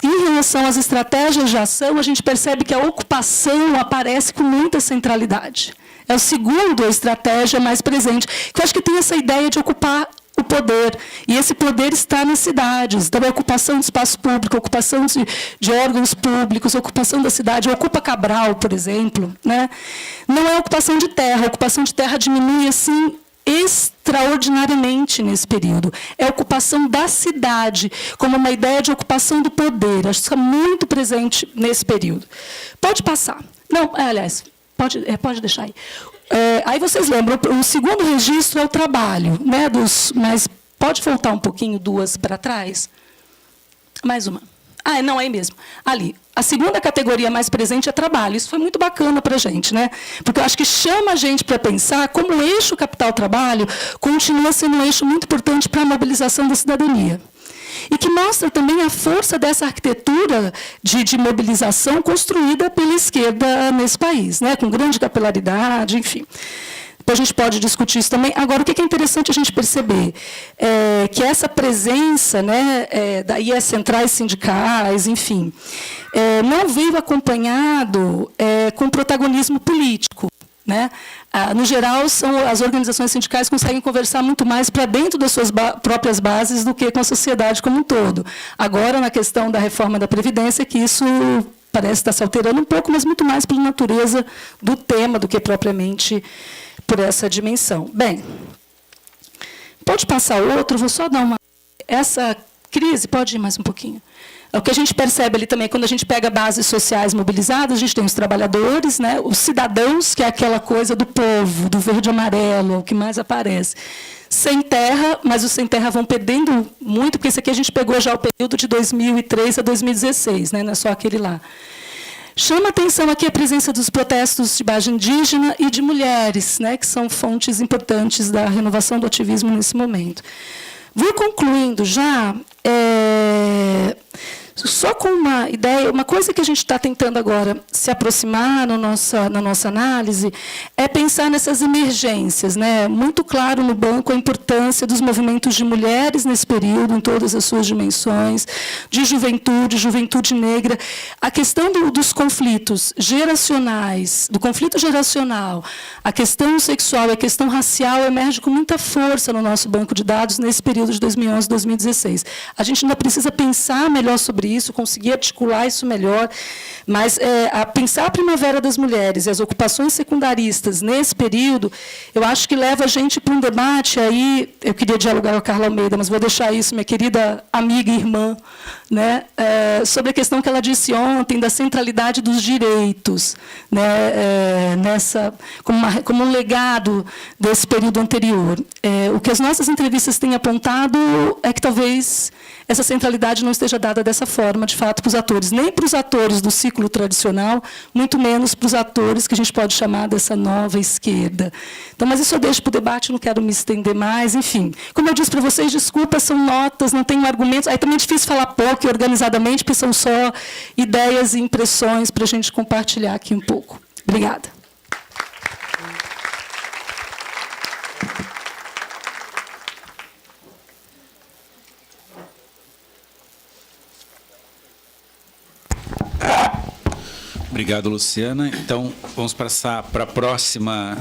em relação às estratégias de ação, a gente percebe que a ocupação aparece com muita centralidade. É a segunda estratégia mais presente, que eu acho que tem essa ideia de ocupar o poder. E esse poder está nas cidades. Então, a ocupação de espaço público, ocupação de órgãos públicos, ocupação da cidade, Ocupa Cabral, por exemplo, né? Não é ocupação de terra. A ocupação de terra diminui, assim, extraordinariamente nesse período. É a ocupação da cidade, como uma ideia de ocupação do poder. Acho que está muito presente nesse período. Pode passar. Não, aliás, pode deixar aí. Aí vocês lembram, o segundo registro é o trabalho, né, mas pode voltar um pouquinho, 2 para trás? Mais uma. Não, aí mesmo. Ali. A segunda categoria mais presente é trabalho. Isso foi muito bacana para a gente, né? Porque eu acho que chama a gente para pensar como o eixo capital-trabalho continua sendo um eixo muito importante para a mobilização da cidadania. E que mostra também a força dessa arquitetura de mobilização construída pela esquerda nesse país, né? Com grande capilaridade, enfim. Depois a gente pode discutir isso também. Agora, o que é interessante a gente perceber? Que essa presença, né, daí as centrais sindicais, enfim, não veio acompanhado com protagonismo político. Né? No geral, as organizações sindicais conseguem conversar muito mais para dentro das suas próprias bases do que com a sociedade como um todo. Agora, na questão da reforma da Previdência, que isso parece estar se alterando um pouco, mas muito mais pela natureza do tema do que propriamente por essa dimensão. Bem, pode passar outro, vou só dar uma... Essa crise, pode ir mais um pouquinho. O que a gente percebe ali também, quando a gente pega bases sociais mobilizadas, a gente tem os trabalhadores, né, os cidadãos, que é aquela coisa do povo, do verde e amarelo, o que mais aparece. Sem terra, mas os sem terra vão perdendo muito, porque esse aqui a gente pegou já o período de 2003 a 2016, né, não é só aquele lá. Chama a atenção aqui a presença dos protestos de base indígena e de mulheres, né, que são fontes importantes da renovação do ativismo nesse momento. Vou concluindo já, só com uma ideia, uma coisa que a gente está tentando agora se aproximar na nossa análise é pensar nessas emergências, né? Muito claro no banco a importância dos movimentos de mulheres nesse período, em todas as suas dimensões, de juventude negra, a questão dos conflitos geracionais, do conflito geracional, a questão sexual e a questão racial emerge com muita força no nosso banco de dados nesse período de 2011 e 2016. A gente ainda precisa pensar melhor sobre isso, conseguir articular isso melhor, mas pensar a Primavera das Mulheres e as ocupações secundaristas nesse período, eu acho que leva a gente para um debate, aí eu queria dialogar com a Carla Almeida, mas vou deixar isso, minha querida amiga e irmã, né, sobre a questão que ela disse ontem da centralidade dos direitos, né, como um legado desse período anterior. O que as nossas entrevistas têm apontado é que talvez essa centralidade não esteja dada dessa forma, de fato, para os atores, nem para os atores do ciclo tradicional, muito menos para os atores que a gente pode chamar dessa nova esquerda. Então, mas isso eu deixo para o debate, não quero me estender mais, enfim. Como eu disse para vocês, desculpa, são notas, não tenho argumentos, aí também é difícil falar pouco e organizadamente, porque são só ideias e impressões para a gente compartilhar aqui um pouco. Obrigada. Obrigado, Luciana. Então, vamos passar para a próxima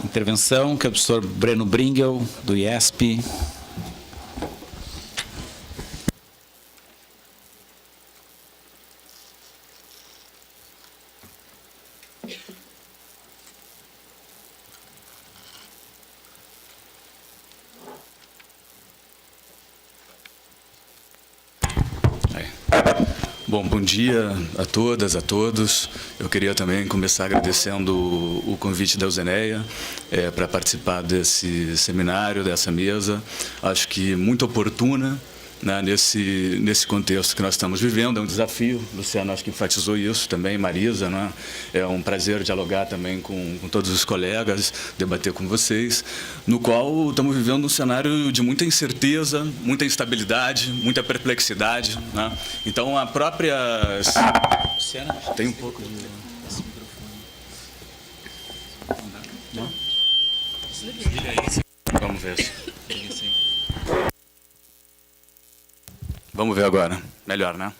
intervenção, que é o professor Breno Bringel, do IESP. Bom dia a todas, a todos. Eu queria também começar agradecendo o convite da Eusenéia para participar desse seminário, dessa mesa. Acho que muito oportuna, né, nesse contexto que nós estamos vivendo. É um desafio, Luciano acho que enfatizou isso também, Marisa, né? É um prazer dialogar também com todos os colegas, debater com vocês, no qual estamos vivendo um cenário de muita incerteza, muita instabilidade, muita perplexidade, né? Então, a própria... Luciana, tem um pouco de... Não? Vamos ver. Vamos ver agora. Melhor, né?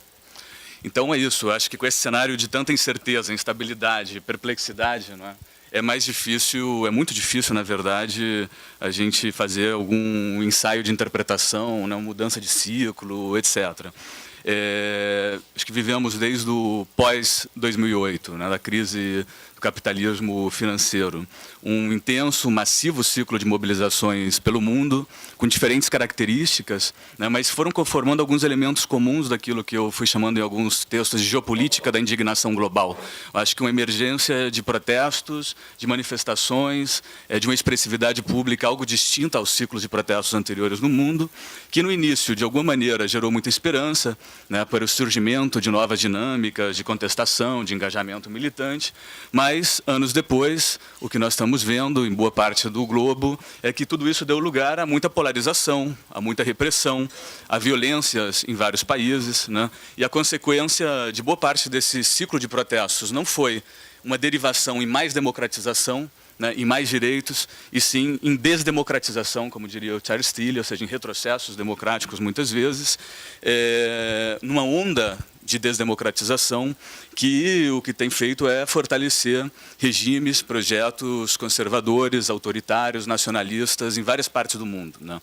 Então é isso, eu acho que com esse cenário de tanta incerteza, instabilidade, perplexidade, não é? É muito difícil, na verdade, a gente fazer algum ensaio de interpretação, né, uma mudança de ciclo, etc. Acho que vivemos desde o pós-2008, né, da crise do capitalismo financeiro, um intenso, massivo ciclo de mobilizações pelo mundo, com diferentes características, né, mas foram conformando alguns elementos comuns daquilo que eu fui chamando em alguns textos de geopolítica da indignação global. Eu acho que uma emergência de protestos, de manifestações, de uma expressividade pública algo distinta aos ciclos de protestos anteriores no mundo, que no início, de alguma maneira, gerou muita esperança, né, para o surgimento de novas dinâmicas de contestação, de engajamento militante, mas, anos depois, o que nós estamos vendo em boa parte do globo é que tudo isso deu lugar a muita polarização, a muita repressão, a violências em vários países, né, e a consequência de boa parte desse ciclo de protestos não foi uma derivação em mais democratização, né, em mais direitos, e sim em desdemocratização, como diria o Charles Tilley, ou seja, em retrocessos democráticos, muitas vezes, numa onda de desdemocratização que o que tem feito é fortalecer regimes, projetos conservadores, autoritários, nacionalistas em várias partes do mundo, né?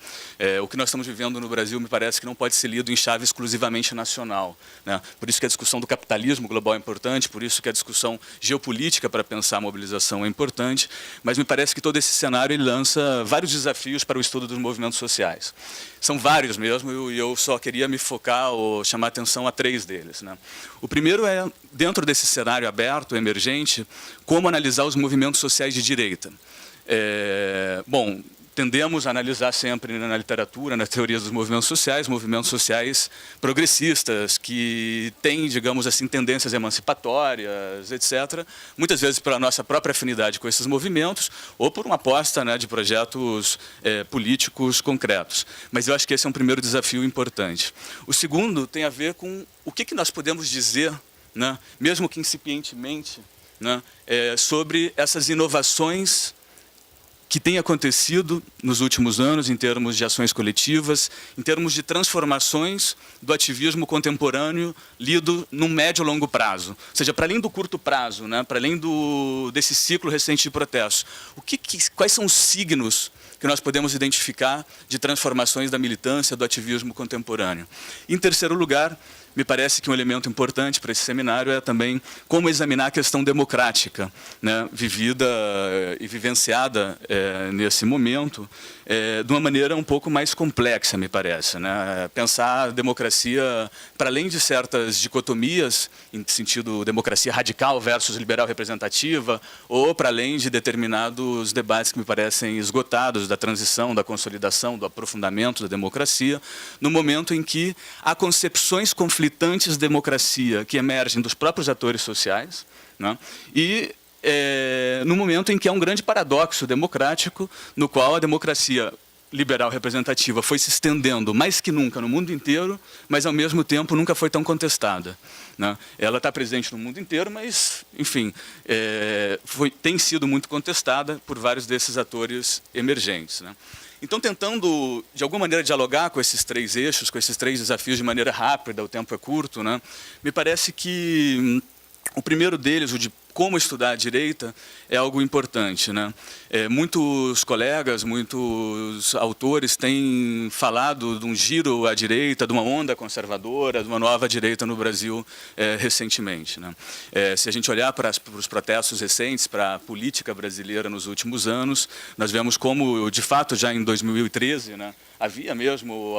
O que nós estamos vivendo no Brasil me parece que não pode ser lido em chave exclusivamente nacional, né? Por isso que a discussão do capitalismo global é importante, por isso que a discussão geopolítica para pensar a mobilização é importante, mas me parece que todo esse cenário ele lança vários desafios para o estudo dos movimentos sociais. São vários mesmo, e eu só queria me focar ou chamar atenção a 3 deles, né? O primeiro é, dentro desse cenário aberto, emergente, como analisar os movimentos sociais de direita. Bom, tendemos a analisar sempre na literatura, nas teorias dos movimentos sociais progressistas, que têm, digamos assim, tendências emancipatórias, etc., muitas vezes pela nossa própria afinidade com esses movimentos, ou por uma aposta, né, de projetos políticos concretos. Mas eu acho que esse é um primeiro desafio importante. O segundo tem a ver com o que nós podemos dizer, né, mesmo que incipientemente, né, sobre essas inovações que tem acontecido nos últimos anos em termos de ações coletivas, em termos de transformações do ativismo contemporâneo lido num médio e longo prazo. Ou seja, para além do curto prazo, né, para além desse ciclo recente de protestos, quais são os signos que nós podemos identificar de transformações da militância, do ativismo contemporâneo? Em terceiro lugar, me parece que um elemento importante para esse seminário é também como examinar a questão democrática, né, vivida e vivenciada nesse momento, de uma maneira um pouco mais complexa, me parece, né? Pensar a democracia, para além de certas dicotomias, em sentido democracia radical versus liberal representativa, ou para além de determinados debates que me parecem esgotados, da transição, da consolidação, do aprofundamento da democracia, no momento em que há concepções conflitantes de democracia que emergem dos próprios atores sociais, né? E no momento em que há um grande paradoxo democrático, no qual a democracia liberal representativa foi se estendendo mais que nunca no mundo inteiro, mas, ao mesmo tempo, nunca foi tão contestada, né? Ela está presente no mundo inteiro, mas, enfim, tem sido muito contestada por vários desses atores emergentes, né? Então, tentando, de alguma maneira, dialogar com esses 3 eixos, com esses 3 desafios de maneira rápida, o tempo é curto, né? Me parece que o primeiro deles, o de como estudar a direita, é algo importante, né? Muitos colegas, muitos autores têm falado de um giro à direita, de uma onda conservadora, de uma nova direita no Brasil recentemente, né? Se a gente olhar para os protestos recentes, para a política brasileira nos últimos anos, nós vemos como, de fato, já em 2013, né, havia mesmo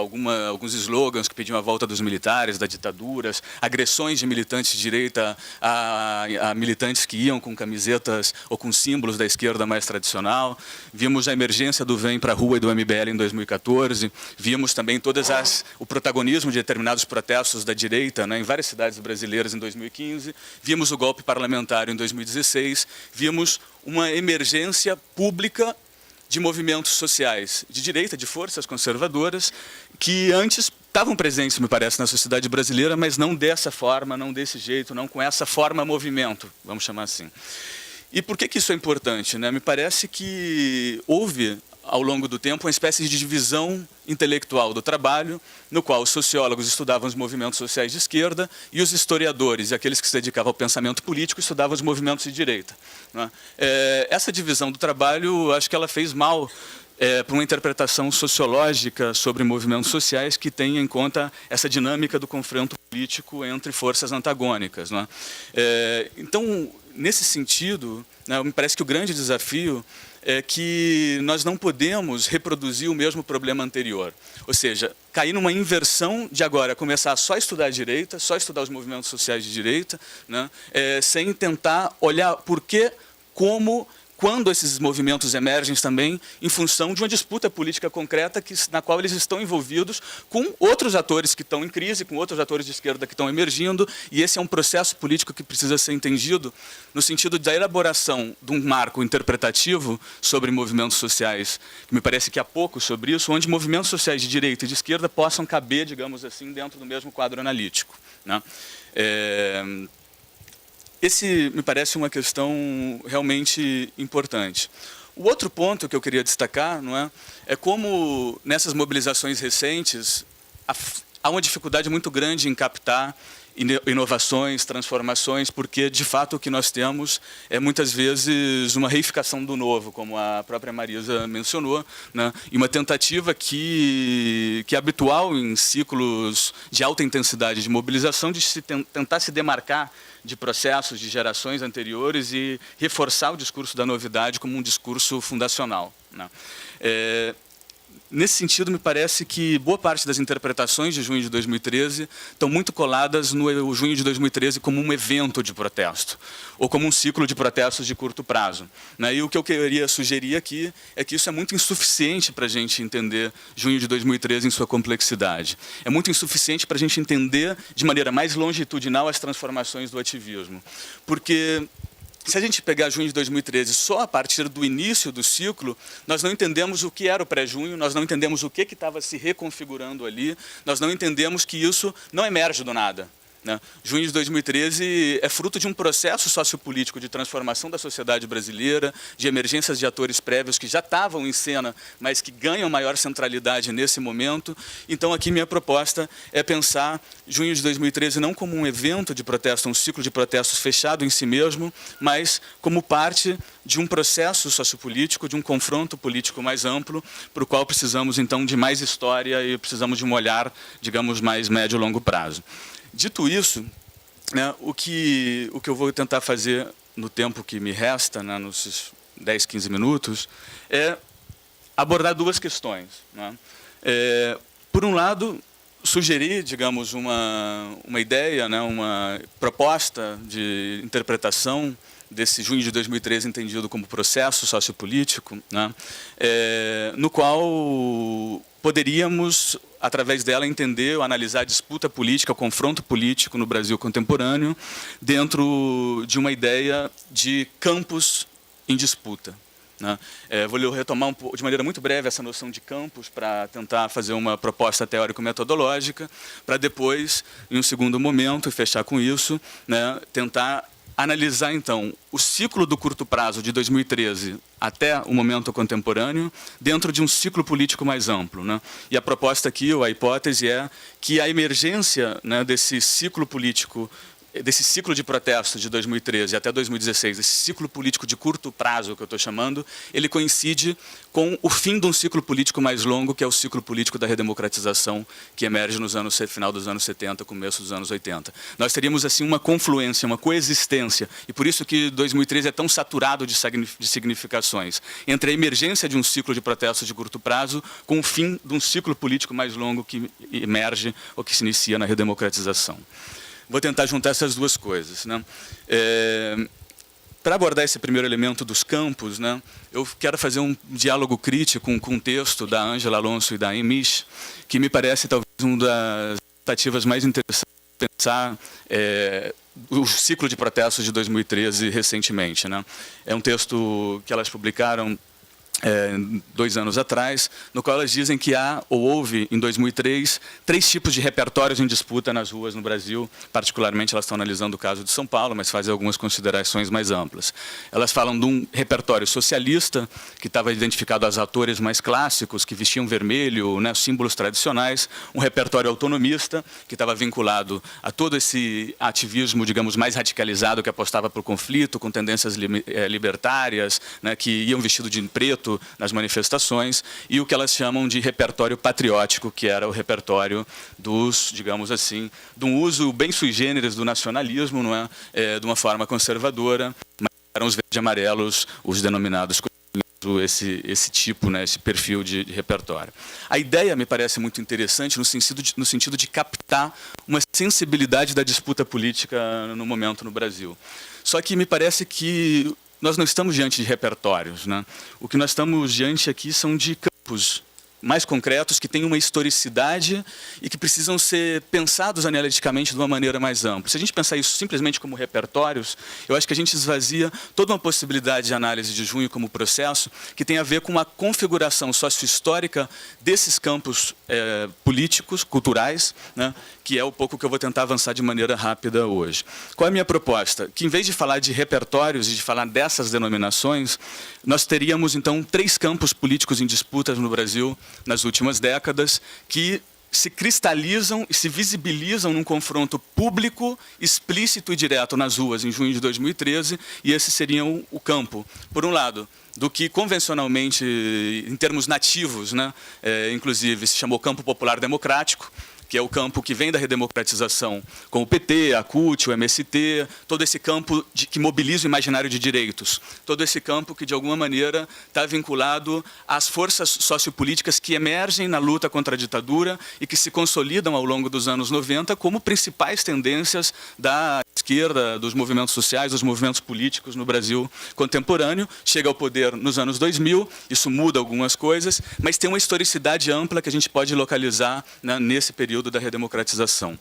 alguns slogans que pediam a volta dos militares, das ditaduras, agressões de militantes de direita a militantes que iam com camisetas ou com símbolos da esquerda mais tradicional. Vimos a emergência do Vem para a Rua e do MBL em 2014. Vimos também o protagonismo de determinados protestos da direita, né, em várias cidades brasileiras em 2015. Vimos o golpe parlamentar em 2016. Vimos uma emergência pública de movimentos sociais de direita, de forças conservadoras, que antes estavam presentes, me parece, na sociedade brasileira, mas não dessa forma, não desse jeito, não com essa forma-movimento, vamos chamar assim. E por que isso é importante, né? Me parece que houve ao longo do tempo, uma espécie de divisão intelectual do trabalho, no qual os sociólogos estudavam os movimentos sociais de esquerda e os historiadores e aqueles que se dedicavam ao pensamento político estudavam os movimentos de direita. Essa divisão do trabalho, acho que ela fez mal para uma interpretação sociológica sobre movimentos sociais que tenha em conta essa dinâmica do confronto político entre forças antagônicas. Então, nesse sentido, me parece que o grande desafio é que nós não podemos reproduzir o mesmo problema anterior. Ou seja, cair numa inversão de agora começar só a estudar a direita, só estudar os movimentos sociais de direita, sem tentar olhar por que, como, quando esses movimentos emergem também em função de uma disputa política concreta na qual eles estão envolvidos com outros atores que estão em crise, com outros atores de esquerda que estão emergindo, e esse é um processo político que precisa ser entendido no sentido da elaboração de um marco interpretativo sobre movimentos sociais, que me parece que há pouco sobre isso, onde movimentos sociais de direita e de esquerda possam caber, digamos assim, dentro do mesmo quadro analítico. Esse me parece uma questão realmente importante. O outro ponto que eu queria destacar é como, nessas mobilizações recentes, há uma dificuldade muito grande em captar inovações, transformações, porque, de fato, o que nós temos é, muitas vezes, uma reificação do novo, como a própria Marisa mencionou, e uma tentativa que é habitual em ciclos de alta intensidade de mobilização, de tentar se demarcar de processos de gerações anteriores e reforçar o discurso da novidade como um discurso fundacional. Nesse sentido, me parece que boa parte das interpretações de junho de 2013 estão muito coladas no junho de 2013 como um evento de protesto, ou como um ciclo de protestos de curto prazo. E o que eu queria sugerir aqui é que isso é muito insuficiente para a gente entender junho de 2013 em sua complexidade. É muito insuficiente para a gente entender de maneira mais longitudinal as transformações do ativismo. Porque se a gente pegar junho de 2013 só a partir do início do ciclo, nós não entendemos o que era o pré-junho, nós não entendemos o que estava se reconfigurando ali, nós não entendemos que isso não emerge do nada. Junho de 2013 é fruto de um processo sociopolítico de transformação da sociedade brasileira, de emergências de atores prévios que já estavam em cena, mas que ganham maior centralidade nesse momento. Então, aqui minha proposta é pensar junho de 2013 não como um evento de protesto, um ciclo de protestos fechado em si mesmo, mas como parte de um processo sociopolítico, de um confronto político mais amplo, para o qual precisamos, então, de mais história e precisamos de um olhar, digamos, mais médio e longo prazo. Dito isso, o que eu vou tentar fazer no tempo que me resta, nos 10, 15 minutos, é abordar duas questões. Por um lado, sugerir, digamos, uma ideia, uma proposta de interpretação desse junho de 2013 entendido como processo sociopolítico, no qual poderíamos, através dela, entender ou analisar a disputa política, o confronto político no Brasil contemporâneo, dentro de uma ideia de campos em disputa. Vou retomar de maneira muito breve essa noção de campos para tentar fazer uma proposta teórico-metodológica, para depois, em um segundo momento, e fechar com isso, tentar analisar, então, o ciclo do curto prazo de 2013 até o momento contemporâneo, dentro de um ciclo político mais amplo. E a proposta aqui, ou a hipótese, é que a emergência desse ciclo político, desse ciclo de protestos de 2013 até 2016, esse ciclo político de curto prazo que eu estou chamando, ele coincide com o fim de um ciclo político mais longo, que é o ciclo político da redemocratização, que emerge no final dos anos 70, começo dos anos 80. Nós teríamos assim uma confluência, uma coexistência, e por isso que 2013 é tão saturado de significações, entre a emergência de um ciclo de protestos de curto prazo com o fim de um ciclo político mais longo que emerge ou que se inicia na redemocratização. Vou tentar juntar essas duas coisas. Para abordar esse primeiro elemento dos campos, eu quero fazer um diálogo crítico com um texto da Ângela Alonso e da Emish, que me parece talvez uma das tentativas mais interessantes de pensar o ciclo de protestos de 2013 recentemente. É um texto que elas publicaram 2 anos atrás, no qual elas dizem que há, ou houve, em 2003, 3 tipos de repertórios em disputa nas ruas no Brasil. Particularmente, elas estão analisando o caso de São Paulo, mas fazem algumas considerações mais amplas. Elas falam de um repertório socialista, que estava identificado aos atores mais clássicos, que vestiam vermelho, né, símbolos tradicionais. Um repertório autonomista, que estava vinculado a todo esse ativismo, digamos, mais radicalizado, que apostava para o conflito, com tendências libertárias, né, que iam vestido de preto nas manifestações, e o que elas chamam de repertório patriótico, que era o repertório dos, digamos assim, de um uso bem sui generis do nacionalismo, não é? De uma forma conservadora, mas eram os verdes e amarelos, os denominados esse tipo, né, esse perfil de repertório. A ideia me parece muito interessante no sentido de captar uma sensibilidade da disputa política no momento no Brasil. Só que me parece que nós não estamos diante de repertórios, né? O que nós estamos diante aqui são de campos mais concretos, que têm uma historicidade e que precisam ser pensados analiticamente de uma maneira mais ampla. Se a gente pensar isso simplesmente como repertórios, eu acho que a gente esvazia toda uma possibilidade de análise de Junho como processo que tem a ver com a configuração sociohistórica desses campos políticos, culturais, né, que é um pouco que eu vou tentar avançar de maneira rápida hoje. Qual é a minha proposta? Que, em vez de falar de repertórios e de falar dessas denominações, nós teríamos, então, 3 campos políticos em disputas no Brasil nas últimas décadas, que se cristalizam e se visibilizam num confronto público, explícito e direto nas ruas em junho de 2013, e esse seria o campo, por um lado, do que convencionalmente, em termos nativos, né, inclusive se chamou campo popular democrático, que é o campo que vem da redemocratização, com o PT, a CUT, o MST, todo esse campo que mobiliza o imaginário de direitos, todo esse campo que, de alguma maneira, está vinculado às forças sociopolíticas que emergem na luta contra a ditadura e que se consolidam ao longo dos anos 90 como principais tendências da esquerda, dos movimentos sociais, dos movimentos políticos no Brasil contemporâneo. Chega ao poder nos anos 2000, isso muda algumas coisas, mas tem uma historicidade ampla que a gente pode localizar, né, nesse período da redemocratização.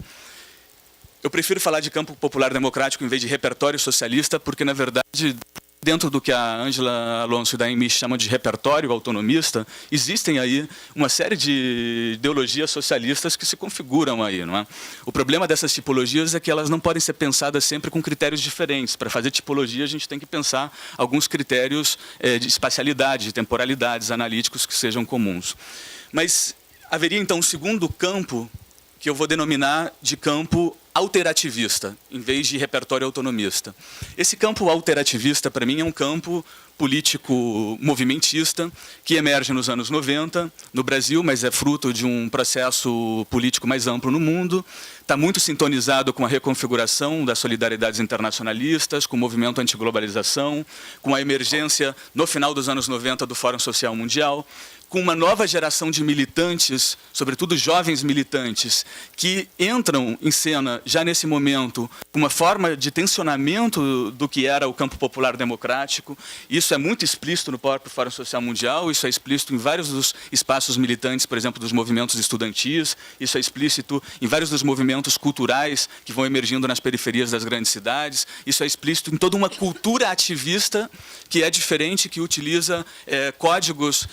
Eu prefiro falar de campo popular democrático em vez de repertório socialista, porque, na verdade, dentro do que a Ângela Alonso e da Amy chamam de repertório autonomista, existem aí uma série de ideologias socialistas que se configuram aí, não é? O problema dessas tipologias é que elas não podem ser pensadas sempre com critérios diferentes. Para fazer tipologia, a gente tem que pensar alguns critérios de espacialidade, de temporalidades, analíticos que sejam comuns. Mas haveria, então, um segundo campo que eu vou denominar de campo alterativista, em vez de repertório autonomista. Esse campo alterativista, para mim, é um campo político movimentista que emerge nos anos 90 no Brasil, mas é fruto de um processo político mais amplo no mundo. Está muito sintonizado com a reconfiguração das solidariedades internacionalistas, com o movimento antiglobalização, com a emergência, no final dos anos 90, do Fórum Social Mundial, com uma nova geração de militantes, sobretudo jovens militantes, que entram em cena já nesse momento com uma forma de tensionamento do que era o campo popular democrático. Isso é muito explícito no próprio Fórum Social Mundial, isso é explícito em vários dos espaços militantes, por exemplo, dos movimentos estudantis, isso é explícito em vários dos movimentos culturais que vão emergindo nas periferias das grandes cidades, isso é explícito em toda uma cultura ativista que é diferente, que utiliza códigos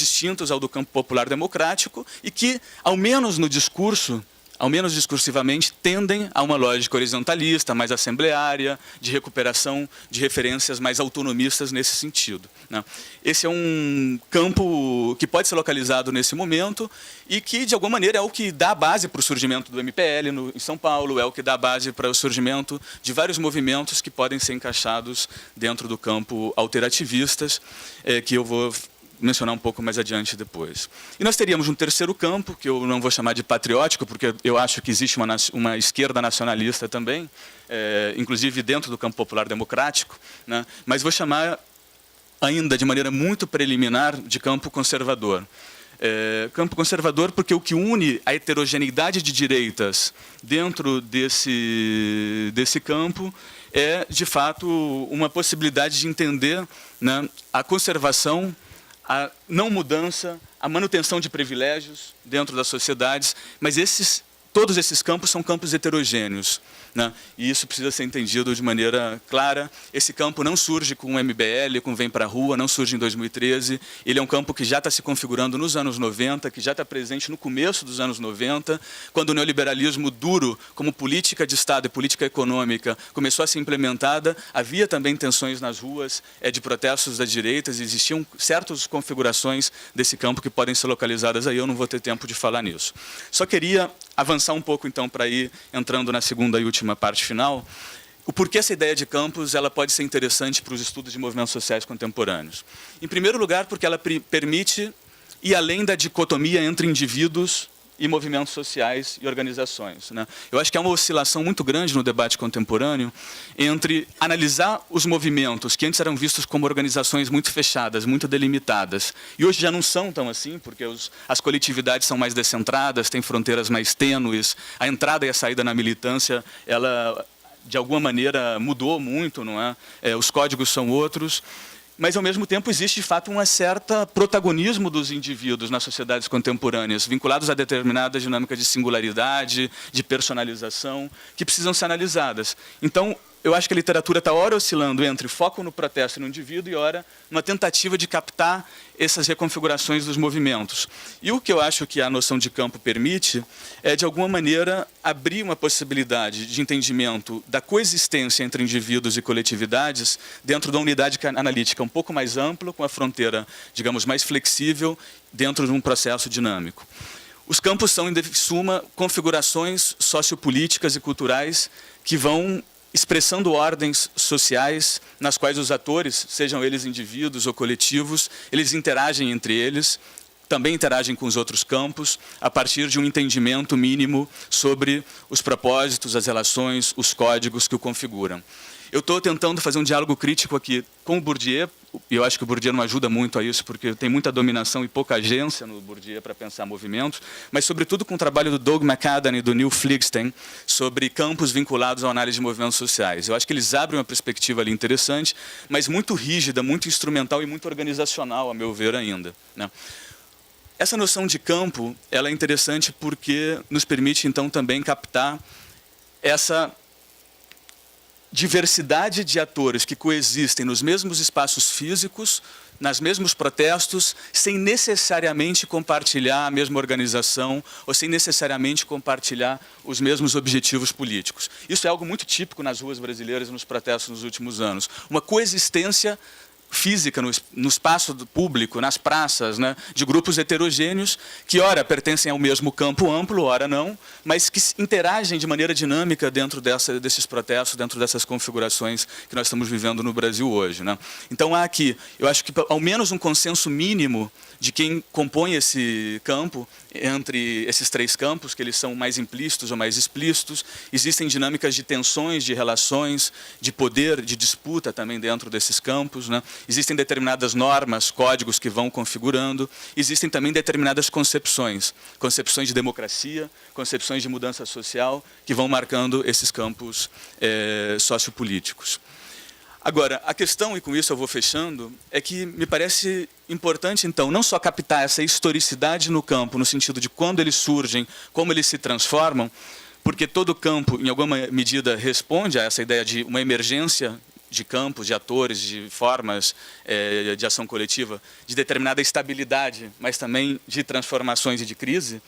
distintos ao do campo popular democrático e que, ao menos no discurso, ao menos discursivamente, tendem a uma lógica horizontalista, mais assembleária, de recuperação de referências mais autonomistas nesse sentido, né? Esse é um campo que pode ser localizado nesse momento e que, de alguma maneira, é o que dá a base para o surgimento do MPL em São Paulo, é o que dá a base para o surgimento de vários movimentos que podem ser encaixados dentro do campo alterativistas, que eu vou mencionar um pouco mais adiante depois. E nós teríamos um terceiro campo, que eu não vou chamar de patriótico, porque eu acho que existe uma esquerda nacionalista também, inclusive dentro do campo popular democrático, né? Mas vou chamar ainda de maneira muito preliminar de campo conservador. Campo conservador porque o que une a heterogeneidade de direitas dentro desse campo é, de fato, uma possibilidade de entender, né, a conservação, a não mudança, a manutenção de privilégios dentro das sociedades, mas esses todos esses campos são campos heterogêneos, né? E isso precisa ser entendido de maneira clara. Esse campo não surge com o MBL, com Vem Pra Rua, não surge em 2013. Ele é um campo que já está se configurando nos anos 90, que já está presente no começo dos anos 90, quando o neoliberalismo duro, como política de Estado e política econômica, começou a ser implementada. Havia também tensões nas ruas de protestos da direita, existiam certas configurações desse campo que podem ser localizadas aí, eu não vou ter tempo de falar nisso. Só queria avançar um pouco, então, para ir entrando na segunda e última parte final, o porquê essa ideia de campos ela pode ser interessante para os estudos de movimentos sociais contemporâneos. Em primeiro lugar, porque ela permite ir além da dicotomia entre indivíduos e movimentos sociais e organizações, né? Eu acho que há uma oscilação muito grande no debate contemporâneo entre analisar os movimentos que antes eram vistos como organizações muito fechadas, muito delimitadas, e hoje já não são tão assim, porque as coletividades são mais descentradas, têm fronteiras mais tênues, a entrada e a saída na militância, ela, de alguma maneira, mudou muito, não é? Os códigos são outros. Mas, ao mesmo tempo, existe, de fato, um certo protagonismo dos indivíduos nas sociedades contemporâneas, vinculados a determinadas dinâmicas de singularidade, de personalização, que precisam ser analisadas. Então, eu acho que a literatura está, ora, oscilando entre foco no protesto e no indivíduo, e, ora, uma tentativa de captar essas reconfigurações dos movimentos. E o que eu acho que a noção de campo permite é, de alguma maneira, abrir uma possibilidade de entendimento da coexistência entre indivíduos e coletividades dentro de uma unidade analítica um pouco mais ampla, com a fronteira, digamos, mais flexível, dentro de um processo dinâmico. Os campos são, em suma, configurações sociopolíticas e culturais que vão expressando ordens sociais nas quais os atores, sejam eles indivíduos ou coletivos, eles interagem entre eles, também interagem com os outros campos, a partir de um entendimento mínimo sobre os propósitos, as relações, os códigos que o configuram. Eu estou tentando fazer um diálogo crítico aqui com o Bourdieu, e eu acho que o Bourdieu não ajuda muito a isso, porque tem muita dominação e pouca agência no Bourdieu para pensar movimentos, mas, sobretudo, com o trabalho do Doug McAdam e do Neil Fligstein sobre campos vinculados à análise de movimentos sociais. Eu acho que eles abrem uma perspectiva ali interessante, mas muito rígida, muito instrumental e muito organizacional, a meu ver, ainda, né? Essa noção de campo ela é interessante porque nos permite, então, também captar essa diversidade de atores que coexistem nos mesmos espaços físicos, nos mesmos protestos, sem necessariamente compartilhar a mesma organização ou sem necessariamente compartilhar os mesmos objetivos políticos. Isso é algo muito típico nas ruas brasileiras e nos protestos nos últimos anos. Uma coexistência física no espaço público, nas praças, né, de grupos heterogêneos que, ora, pertencem ao mesmo campo amplo, ora não, mas que interagem de maneira dinâmica dentro desses protestos, dentro dessas configurações que nós estamos vivendo no Brasil hoje, né? Então, há aqui, eu acho que, ao menos, um consenso mínimo de quem compõe esse campo, entre esses três campos, que eles são mais implícitos ou mais explícitos. Existem dinâmicas de tensões, de relações, de poder, de disputa também dentro desses campos, né? Existem determinadas normas, códigos que vão configurando. Existem também determinadas concepções de democracia, concepções de mudança social, que vão marcando esses campos sociopolíticos. Agora, a questão, e com isso eu vou fechando, é que me parece importante, então, não só captar essa historicidade no campo, no sentido de quando eles surgem, como eles se transformam, porque todo campo, em alguma medida, responde a essa ideia de uma emergência de campos, de atores, de formas de ação coletiva, de determinada estabilidade, mas também de transformações e de crise,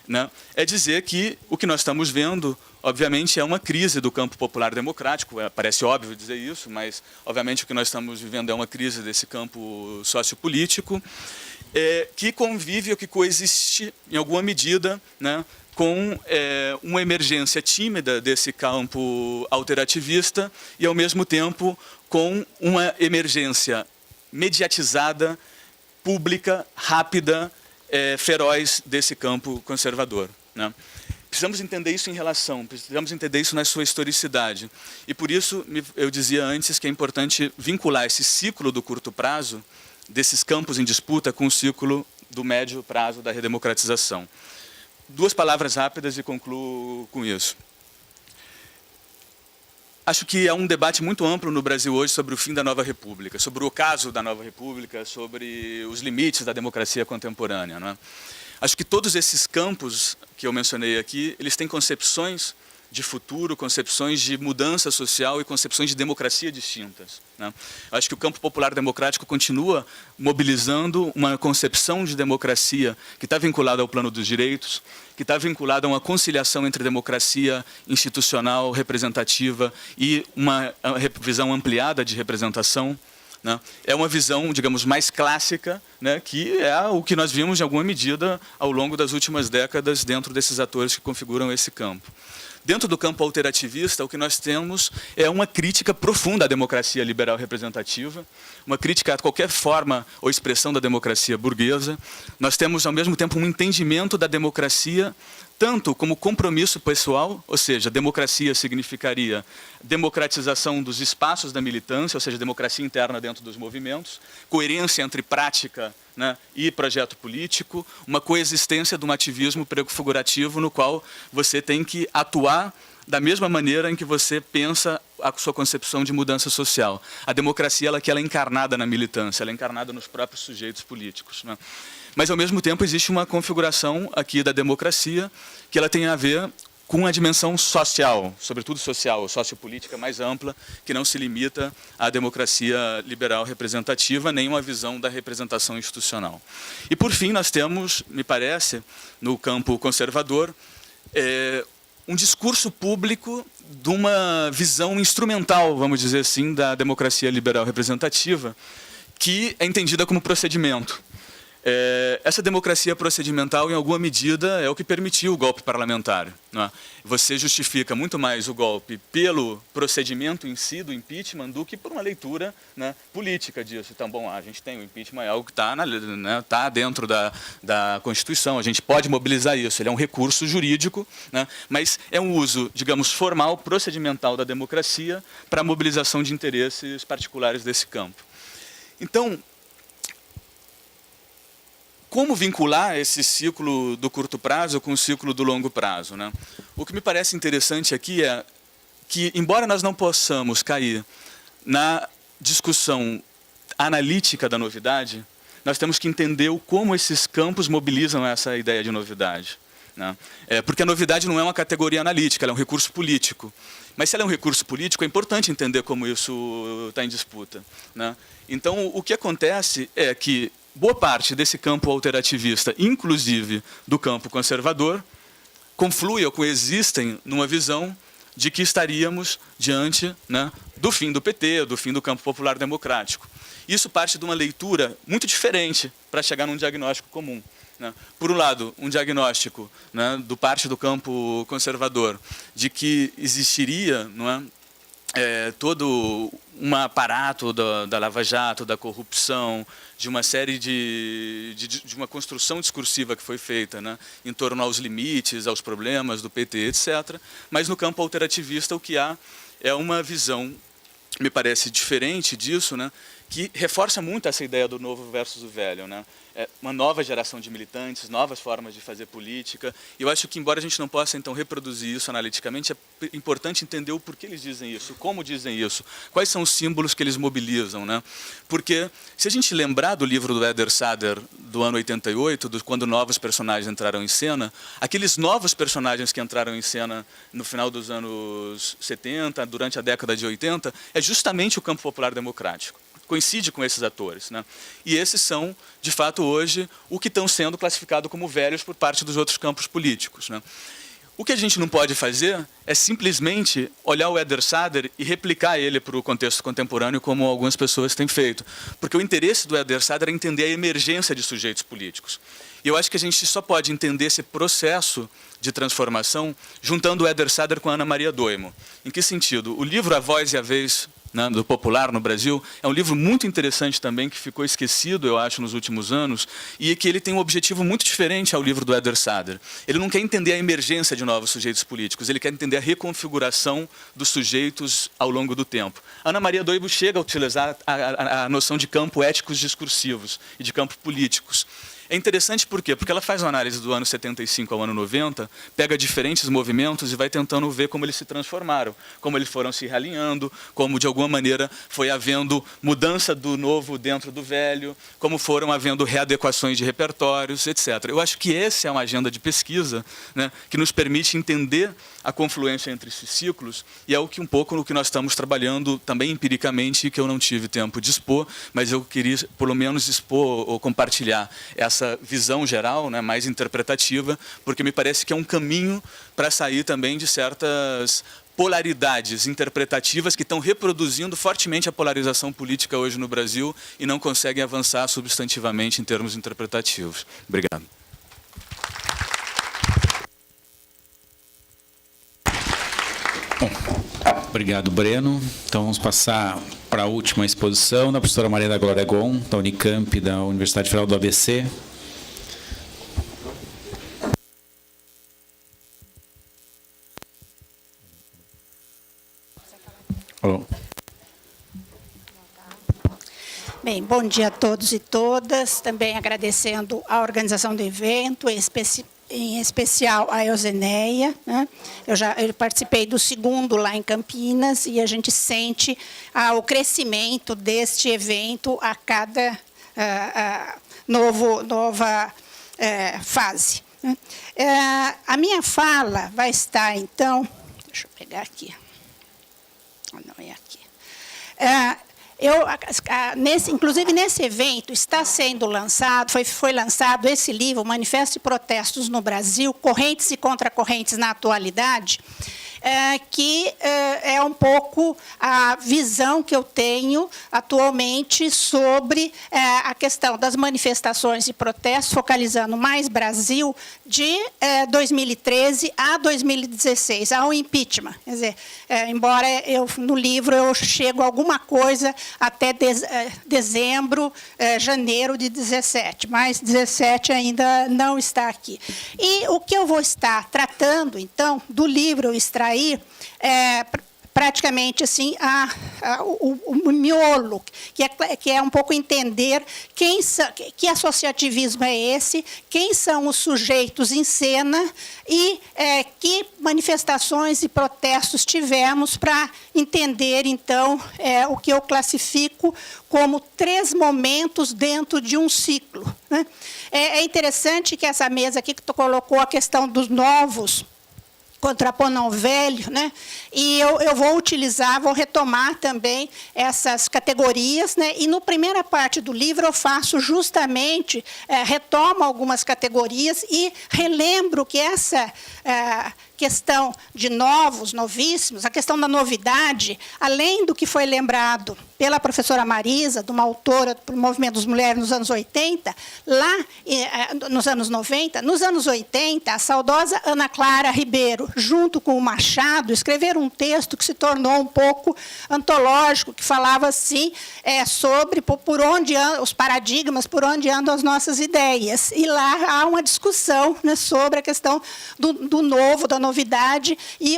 né? É dizer que o que nós estamos vendo, obviamente, é uma crise do campo popular democrático. Parece óbvio dizer isso, mas, obviamente, o que nós estamos vivendo é uma crise desse campo sociopolítico, que convive ou que coexiste, em alguma medida, né, com uma emergência tímida desse campo alterativista e, ao mesmo tempo, com uma emergência mediatizada, pública, rápida, feroz desse campo conservador, né? Precisamos entender isso precisamos entender isso na sua historicidade. E, por isso, eu dizia antes que é importante vincular esse ciclo do curto prazo, desses campos em disputa, com o ciclo do médio prazo da redemocratização. 2 palavras rápidas e concluo com isso. Acho que há um debate muito amplo no Brasil hoje sobre o fim da Nova República, sobre o ocaso da Nova República, sobre os limites da democracia contemporânea, não é? Acho que todos esses campos que eu mencionei aqui, eles têm concepções de futuro, concepções de mudança social e concepções de democracia distintas, né? Acho que o campo popular democrático continua mobilizando uma concepção de democracia que está vinculada ao plano dos direitos, que está vinculada a uma conciliação entre democracia institucional, representativa e uma visão ampliada de representação, né? É uma visão, digamos, mais clássica, né, que é o que nós vimos, em alguma medida, ao longo das últimas décadas, dentro desses atores que configuram esse campo. Dentro do campo alterativista, o que nós temos é uma crítica profunda à democracia liberal representativa, uma crítica a qualquer forma ou expressão da democracia burguesa. Nós temos, ao mesmo tempo, um entendimento da democracia tanto como compromisso pessoal, ou seja, democracia significaria democratização dos espaços da militância, ou seja, democracia interna dentro dos movimentos, coerência entre prática, né, e projeto político, uma coexistência de um ativismo prefigurativo no qual você tem que atuar da mesma maneira em que você pensa a sua concepção de mudança social. A democracia ela é encarnada na militância, ela é encarnada nos próprios sujeitos políticos, né? Mas, ao mesmo tempo, existe uma configuração aqui da democracia que ela tem a ver com a dimensão social, sobretudo social, sociopolítica mais ampla, que não se limita à democracia liberal representativa, nem uma visão da representação institucional. E, por fim, nós temos, me parece, no campo conservador, um discurso público de uma visão instrumental, vamos dizer assim, da democracia liberal representativa, que é entendida como procedimento. Essa democracia procedimental, em alguma medida, é o que permitiu o golpe parlamentar, né? Você justifica muito mais o golpe pelo procedimento em si do impeachment do que por uma leitura, né, política disso. Então, bom, a gente tem o impeachment, é algo que está, né, tá dentro da Constituição, a gente pode mobilizar isso, ele é um recurso jurídico, né, mas é um uso, digamos, formal, procedimental da democracia para a mobilização de interesses particulares desse campo. Então, como vincular esse ciclo do curto prazo com o ciclo do longo prazo, né? O que me parece interessante aqui é que, embora nós não possamos cair na discussão analítica da novidade, nós temos que entender como esses campos mobilizam essa ideia de novidade, né? Porque a novidade não é uma categoria analítica, ela é um recurso político. Mas se ela é um recurso político, é importante entender como isso está em disputa, né? Então, o que acontece é que boa parte desse campo alterativista, inclusive do campo conservador, confluem ou coexistem numa visão de que estaríamos diante, né, do fim do PT, do fim do campo popular democrático. Isso parte de uma leitura muito diferente para chegar num diagnóstico comum, né? Por um lado, um diagnóstico, né, do parte do campo conservador de que existiria, não é, todo um aparato da Lava Jato, da corrupção, de uma série de uma construção discursiva que foi feita, né, em torno aos limites, aos problemas do PT, etc. Mas no campo alterativista o que há é uma visão, me parece diferente disso, né, que reforça muito essa ideia do novo versus o velho, né? Uma nova geração de militantes, novas formas de fazer política. E eu acho que, embora a gente não possa, então, reproduzir isso analiticamente, é importante entender o porquê eles dizem isso, como dizem isso, quais são os símbolos que eles mobilizam, né? Porque, se a gente lembrar do livro do Eder Sader, do ano 88, quando novos personagens entraram em cena, aqueles novos personagens que entraram em cena no final dos anos 70, durante a década de 80, é justamente o campo popular democrático. Coincide com esses atores, né? E esses são, de fato, hoje, o que estão sendo classificados como velhos por parte dos outros campos políticos, né? O que a gente não pode fazer é simplesmente olhar o Eder Sader e replicar ele para o contexto contemporâneo, como algumas pessoas têm feito. Porque o interesse do Eder Sader é entender a emergência de sujeitos políticos. E eu acho que a gente só pode entender esse processo de transformação juntando o Eder Sader com a Ana Maria Doimo. Em que sentido? O livro A Voz e a Vez, né, do Popular no Brasil, é um livro muito interessante também, que ficou esquecido, eu acho, nos últimos anos, e que ele tem um objetivo muito diferente ao livro do Eder Sader. Ele não quer entender a emergência de novos sujeitos políticos, ele quer entender a reconfiguração dos sujeitos ao longo do tempo. Ana Maria Doimo chega a utilizar a noção de campo éticos discursivos e de campo políticos. É interessante por quê? Porque ela faz uma análise do ano 75 ao ano 90, pega diferentes movimentos e vai tentando ver como eles se transformaram, como eles foram se realinhando, como, de alguma maneira, foi havendo mudança do novo dentro do velho, como foram havendo readequações de repertórios, etc. Eu acho que essa é uma agenda de pesquisa, né, que nos permite entender a confluência entre esses ciclos, e é o que um pouco no que nós estamos trabalhando também empiricamente, que eu não tive tempo de expor, mas eu queria, pelo menos, expor ou compartilhar essa visão geral, né, mais interpretativa, porque me parece que é um caminho para sair também de certas polaridades interpretativas que estão reproduzindo fortemente a polarização política hoje no Brasil e não conseguem avançar substantivamente em termos interpretativos. Obrigado. Bom, obrigado, Breno. Então, vamos passar para a última exposição da professora Maria da Glória Gon, da Unicamp, da Universidade Federal do ABC. Alô. Bem, bom dia a todos e todas. Também agradecendo a organização do evento, em especial a Euseneia, né? Eu participei do segundo lá em Campinas e a gente sente o crescimento deste evento a cada nova fase, né? A minha fala vai estar, então... Deixa eu pegar aqui. Não é aqui. Inclusive, nesse evento, está sendo lançado, foi lançado esse livro, Manifesto de Protestos no Brasil, Correntes e Contracorrentes na Atualidade, que é um pouco a visão que eu tenho atualmente sobre a questão das manifestações e protestos, focalizando mais Brasil, de 2013 a 2016, ao impeachment. Quer dizer, embora no livro eu chego a alguma coisa até dezembro, janeiro de 17, mas 17 ainda não está aqui. E o que eu vou estar tratando, então, do livro eu extrair praticamente assim o miolo, que é um pouco entender que associativismo é esse, quem são os sujeitos em cena e que manifestações e protestos tivemos para entender, então, o que eu classifico como 3 momentos dentro de um ciclo, né? É interessante que essa mesa aqui que tu colocou a questão dos novos contrapondo ao velho, né? E eu vou retomar também essas categorias, né? E na primeira parte do livro eu faço justamente, retomo algumas categorias e relembro que essa questão de novíssimos, a questão da novidade, além do que foi lembrado pela professora Marisa, de uma autora do Movimento das Mulheres nos anos 80, lá nos anos 90, nos anos 80, a saudosa Ana Clara Ribeiro, junto com o Machado, escreveram um texto que se tornou um pouco antológico, que falava assim, sobre por onde andam os paradigmas, por onde andam as nossas ideias. E lá há uma discussão, né, sobre a questão do novo, da novidade, e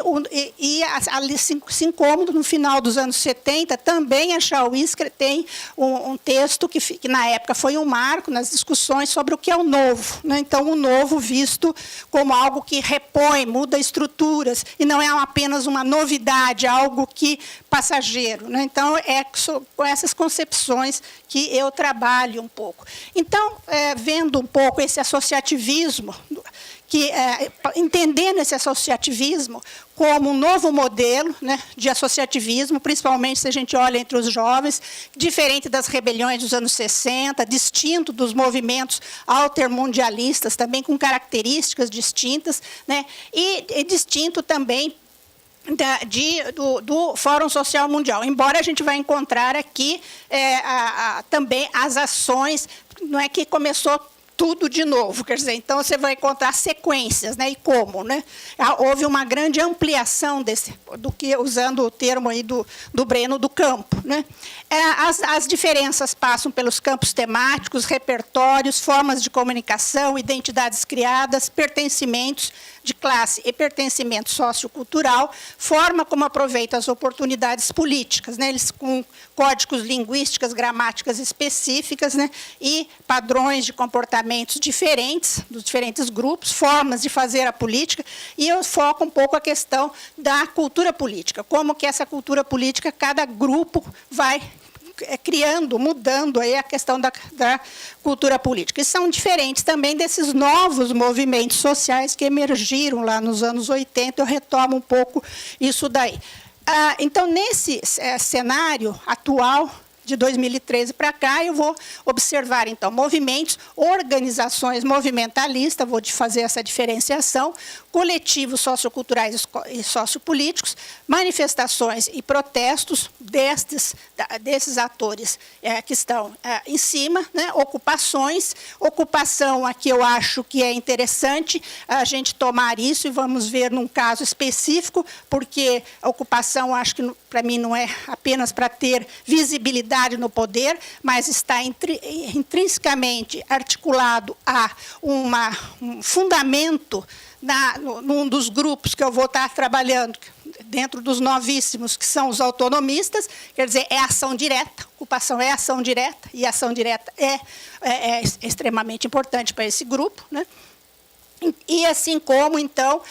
ali se incômodo, no final dos anos 70, também a Chauí tem um texto que na época foi um marco nas discussões sobre o que é o novo, né? Então, o novo visto como algo que repõe, muda estruturas, e não é apenas uma novidade, algo que passageiro, né? Então, com essas concepções que eu trabalho um pouco. Então, vendo um pouco esse associativismo, entendendo esse associativismo como um novo modelo, né, de associativismo, principalmente se a gente olha entre os jovens, diferente das rebeliões dos anos 60, distinto dos movimentos altermundialistas, também com características distintas, né, e distinto também do Fórum Social Mundial, embora a gente vai encontrar aqui também as ações, não é que começou tudo de novo, quer dizer, então você vai encontrar sequências, né, e como, né? Houve uma grande ampliação usando o termo aí do Breno, do campo, né? As diferenças passam pelos campos temáticos, repertórios, formas de comunicação, identidades criadas, pertencimentos, de classe e pertencimento sociocultural, forma como aproveita as oportunidades políticas, né? Eles com códigos linguísticos, gramáticas específicas, né? E padrões de comportamentos diferentes, dos diferentes grupos, formas de fazer a política, e eu foco um pouco a questão da cultura política, como que essa cultura política, cada grupo vai criando, mudando aí a questão da cultura política. E são diferentes também desses novos movimentos sociais que emergiram lá nos anos 80, eu retomo um pouco isso daí. Então, nesse cenário atual, de 2013 para cá, eu vou observar, então, movimentos, organizações movimentalistas, vou fazer essa diferenciação, coletivos socioculturais e sociopolíticos, manifestações e protestos desses atores que estão em cima, né? Ocupação aqui eu acho que é interessante a gente tomar isso, e vamos ver num caso específico, porque a ocupação, acho que para mim não é apenas para ter visibilidade no poder, mas está intrinsecamente articulado a um fundamento num dos grupos que eu vou estar trabalhando, dentro dos novíssimos, que são os autonomistas, quer dizer, é ação direta, ocupação é ação direta, e ação direta é extremamente importante para esse grupo, né? E assim como, então,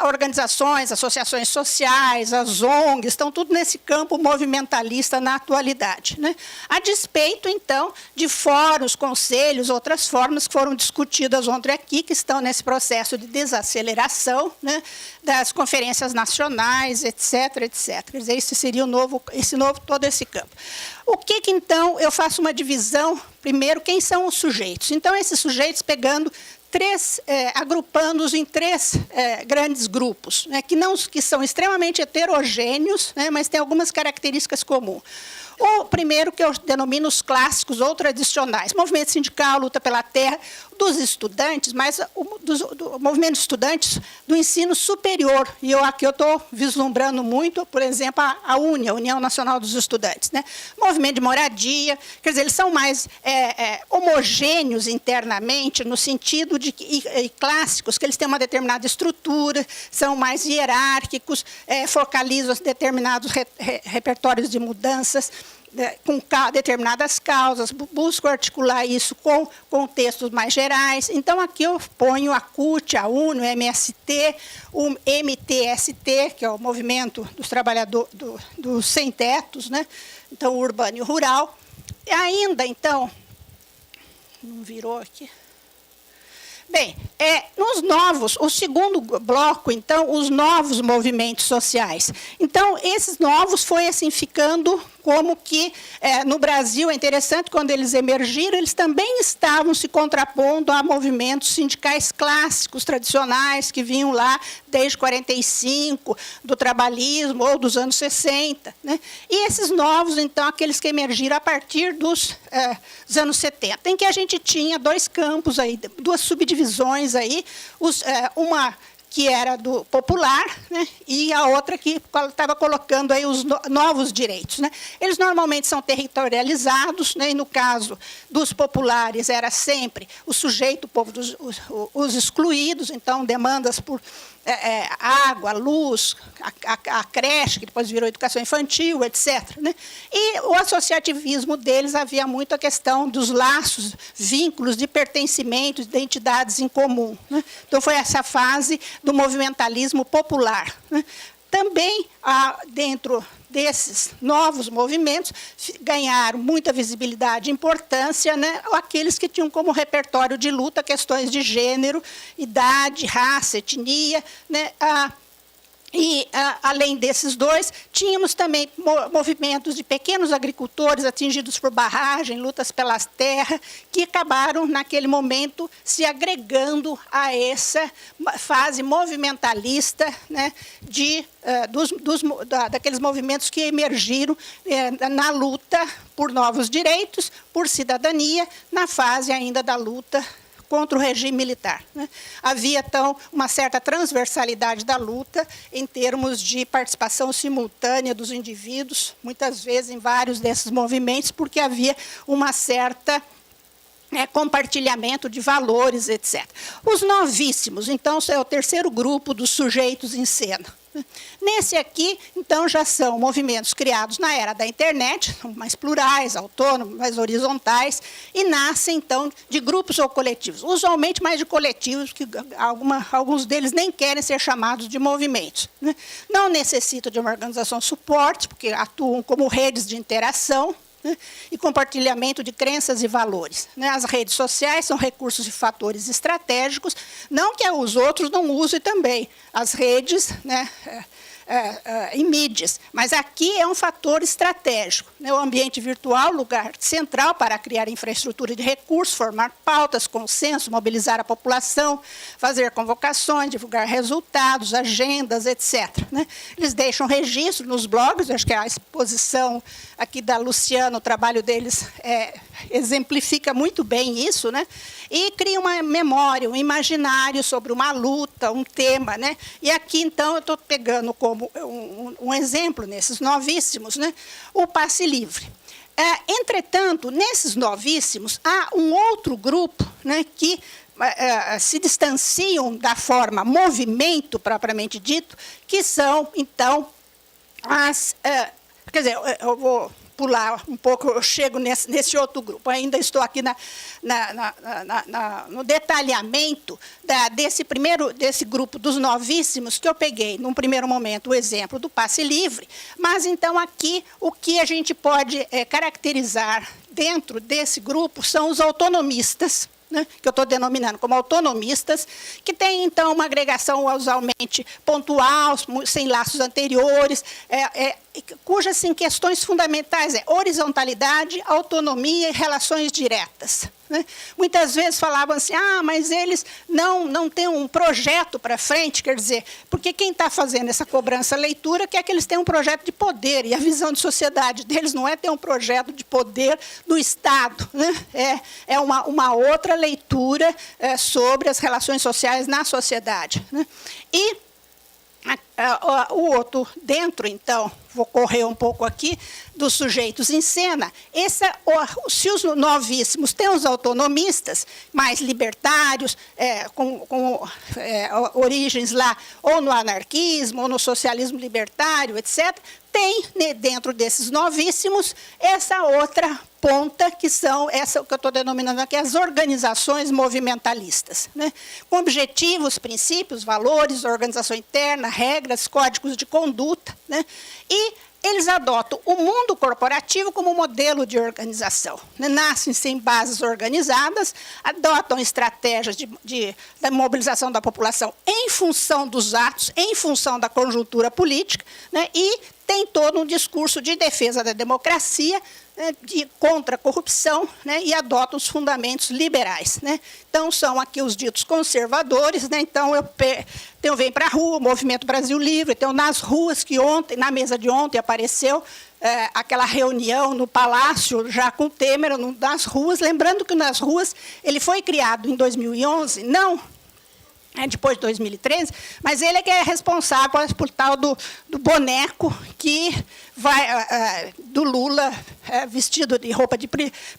organizações, associações sociais, as ONGs, estão tudo nesse campo movimentalista na atualidade, né? A despeito, então, de fóruns, conselhos, outras formas que foram discutidas ontem aqui, que estão nesse processo de desaceleração, né, das conferências nacionais, etc., etc. Quer dizer, esse seria todo esse campo. O que, então, eu faço uma divisão, primeiro, quem são os sujeitos? Então, esses sujeitos pegando agrupando-os em três grandes grupos, né, que são extremamente heterogêneos, né, mas têm algumas características comuns. O primeiro, que eu denomino os clássicos ou tradicionais, movimento sindical, luta pela terra, dos estudantes, mas do movimento de estudantes do ensino superior. E aqui eu estou vislumbrando muito, por exemplo, a UNE, a União Nacional dos Estudantes, né? Movimento de moradia, quer dizer, eles são mais homogêneos internamente, no sentido de e clássicos, que eles têm uma determinada estrutura, são mais hierárquicos, focalizam determinados repertórios de mudanças, com determinadas causas, busco articular isso com contextos mais gerais. Então, aqui eu ponho a CUT, a UNE, o MST, o MTST, que é o Movimento dos Trabalhadores dos Sem-Tetos, né? Então, o urbano e o rural. E ainda, então, não virou aqui. Bem, o segundo bloco, então, os novos movimentos sociais. Então, esses novos foi assim ficando como que no Brasil, é interessante, quando eles emergiram, eles também estavam se contrapondo a movimentos sindicais clássicos, tradicionais, que vinham lá desde 45, do trabalhismo ou dos anos 60. Né? E esses novos, então, aqueles que emergiram a partir dos anos 70, em que a gente tinha dois campos, aí, duas subdivisões, aí, uma que era do popular, né, e a outra que estava colocando aí os novos direitos, né. Eles normalmente são territorializados, né, e no caso dos populares era sempre o sujeito, o povo os excluídos, então demandas por água, luz, a creche, que depois virou educação infantil, etc. Né? E o associativismo deles havia muito a questão dos laços, vínculos de pertencimento, de identidades em comum. Né? Então, foi essa fase do movimentalismo popular. Né? Também, dentro desses novos movimentos, ganharam muita visibilidade e importância, né, aqueles que tinham como repertório de luta questões de gênero, idade, raça, etnia, né, além desses dois, tínhamos também movimentos de pequenos agricultores atingidos por barragem, lutas pelas terras, que acabaram, naquele momento, se agregando a essa fase movimentalista, né, daqueles movimentos que emergiram na luta por novos direitos, por cidadania, na fase ainda da luta contra o regime militar. Né? Havia, então, uma certa transversalidade da luta em termos de participação simultânea dos indivíduos, muitas vezes em vários desses movimentos, porque havia uma certa compartilhamento de valores, etc. Os novíssimos, então, é o terceiro grupo dos sujeitos em cena. Nesse aqui, então, já são movimentos criados na era da internet, são mais plurais, autônomos, mais horizontais, e nascem, então, de grupos ou coletivos. Usualmente mais de coletivos, que alguns deles nem querem ser chamados de movimentos. Não necessitam de uma organização suporte, porque atuam como redes de interação, e compartilhamento de crenças e valores. As redes sociais são recursos e fatores estratégicos, não que os outros não usem também as redes, e mídias, mas aqui é um fator estratégico. O ambiente virtual, lugar central para criar infraestrutura de recursos, formar pautas, consenso, mobilizar a população, fazer convocações, divulgar resultados, agendas, etc. Eles deixam registro nos blogs, acho que a exposição aqui da Luciana, o trabalho deles exemplifica muito bem isso, e cria uma memória, um imaginário sobre uma luta, um tema. E aqui, então, eu estou pegando como um exemplo, nesses novíssimos, o passe livre. Entretanto, nesses novíssimos, há um outro grupo que se distanciam da forma movimento, propriamente dito, que são, então, quer dizer, eu vou pular um pouco, eu chego nesse outro grupo. Ainda estou aqui no detalhamento desse grupo dos novíssimos, que eu peguei, num primeiro momento, o exemplo do passe livre, mas, então, aqui, o que a gente pode caracterizar dentro desse grupo são os autonomistas, que eu estou denominando como autonomistas, que têm, então, uma agregação usualmente pontual, sem laços anteriores, cujas assim, questões fundamentais horizontalidade, autonomia e relações diretas. Muitas vezes falavam assim, mas eles não têm um projeto para frente, quer dizer, porque quem está fazendo essa cobrança-leitura quer que eles tenham um projeto de poder, e a visão de sociedade deles não é ter um projeto de poder do Estado, é uma outra leitura sobre as relações sociais na sociedade. E o outro dentro, então, vou correr um pouco aqui, dos sujeitos em cena, se os novíssimos têm os autonomistas, mais libertários, com origens lá, ou no anarquismo, ou no socialismo libertário, etc., tem, dentro desses novíssimos, essa outra ponta, que são essa que eu estou denominando aqui, as organizações movimentalistas, com objetivos, princípios, valores, organização interna, regras, códigos de conduta, e eles adotam o mundo corporativo como modelo de organização. Nascem sem bases organizadas, adotam estratégias da mobilização da população em função dos atos, em função da conjuntura política, e tem todo um discurso de defesa da democracia, contra a corrupção, e adotam os fundamentos liberais. Então, são aqui os ditos conservadores. Então, eu venho para a rua, o Movimento Brasil Livre, então, nas ruas, que ontem, na mesa de ontem, apareceu aquela reunião no Palácio, já com Temer, nas ruas. Lembrando que nas ruas ele foi criado em 2011, não depois de 2013, mas ele é que é responsável por tal do boneco que vai do Lula vestido de roupa de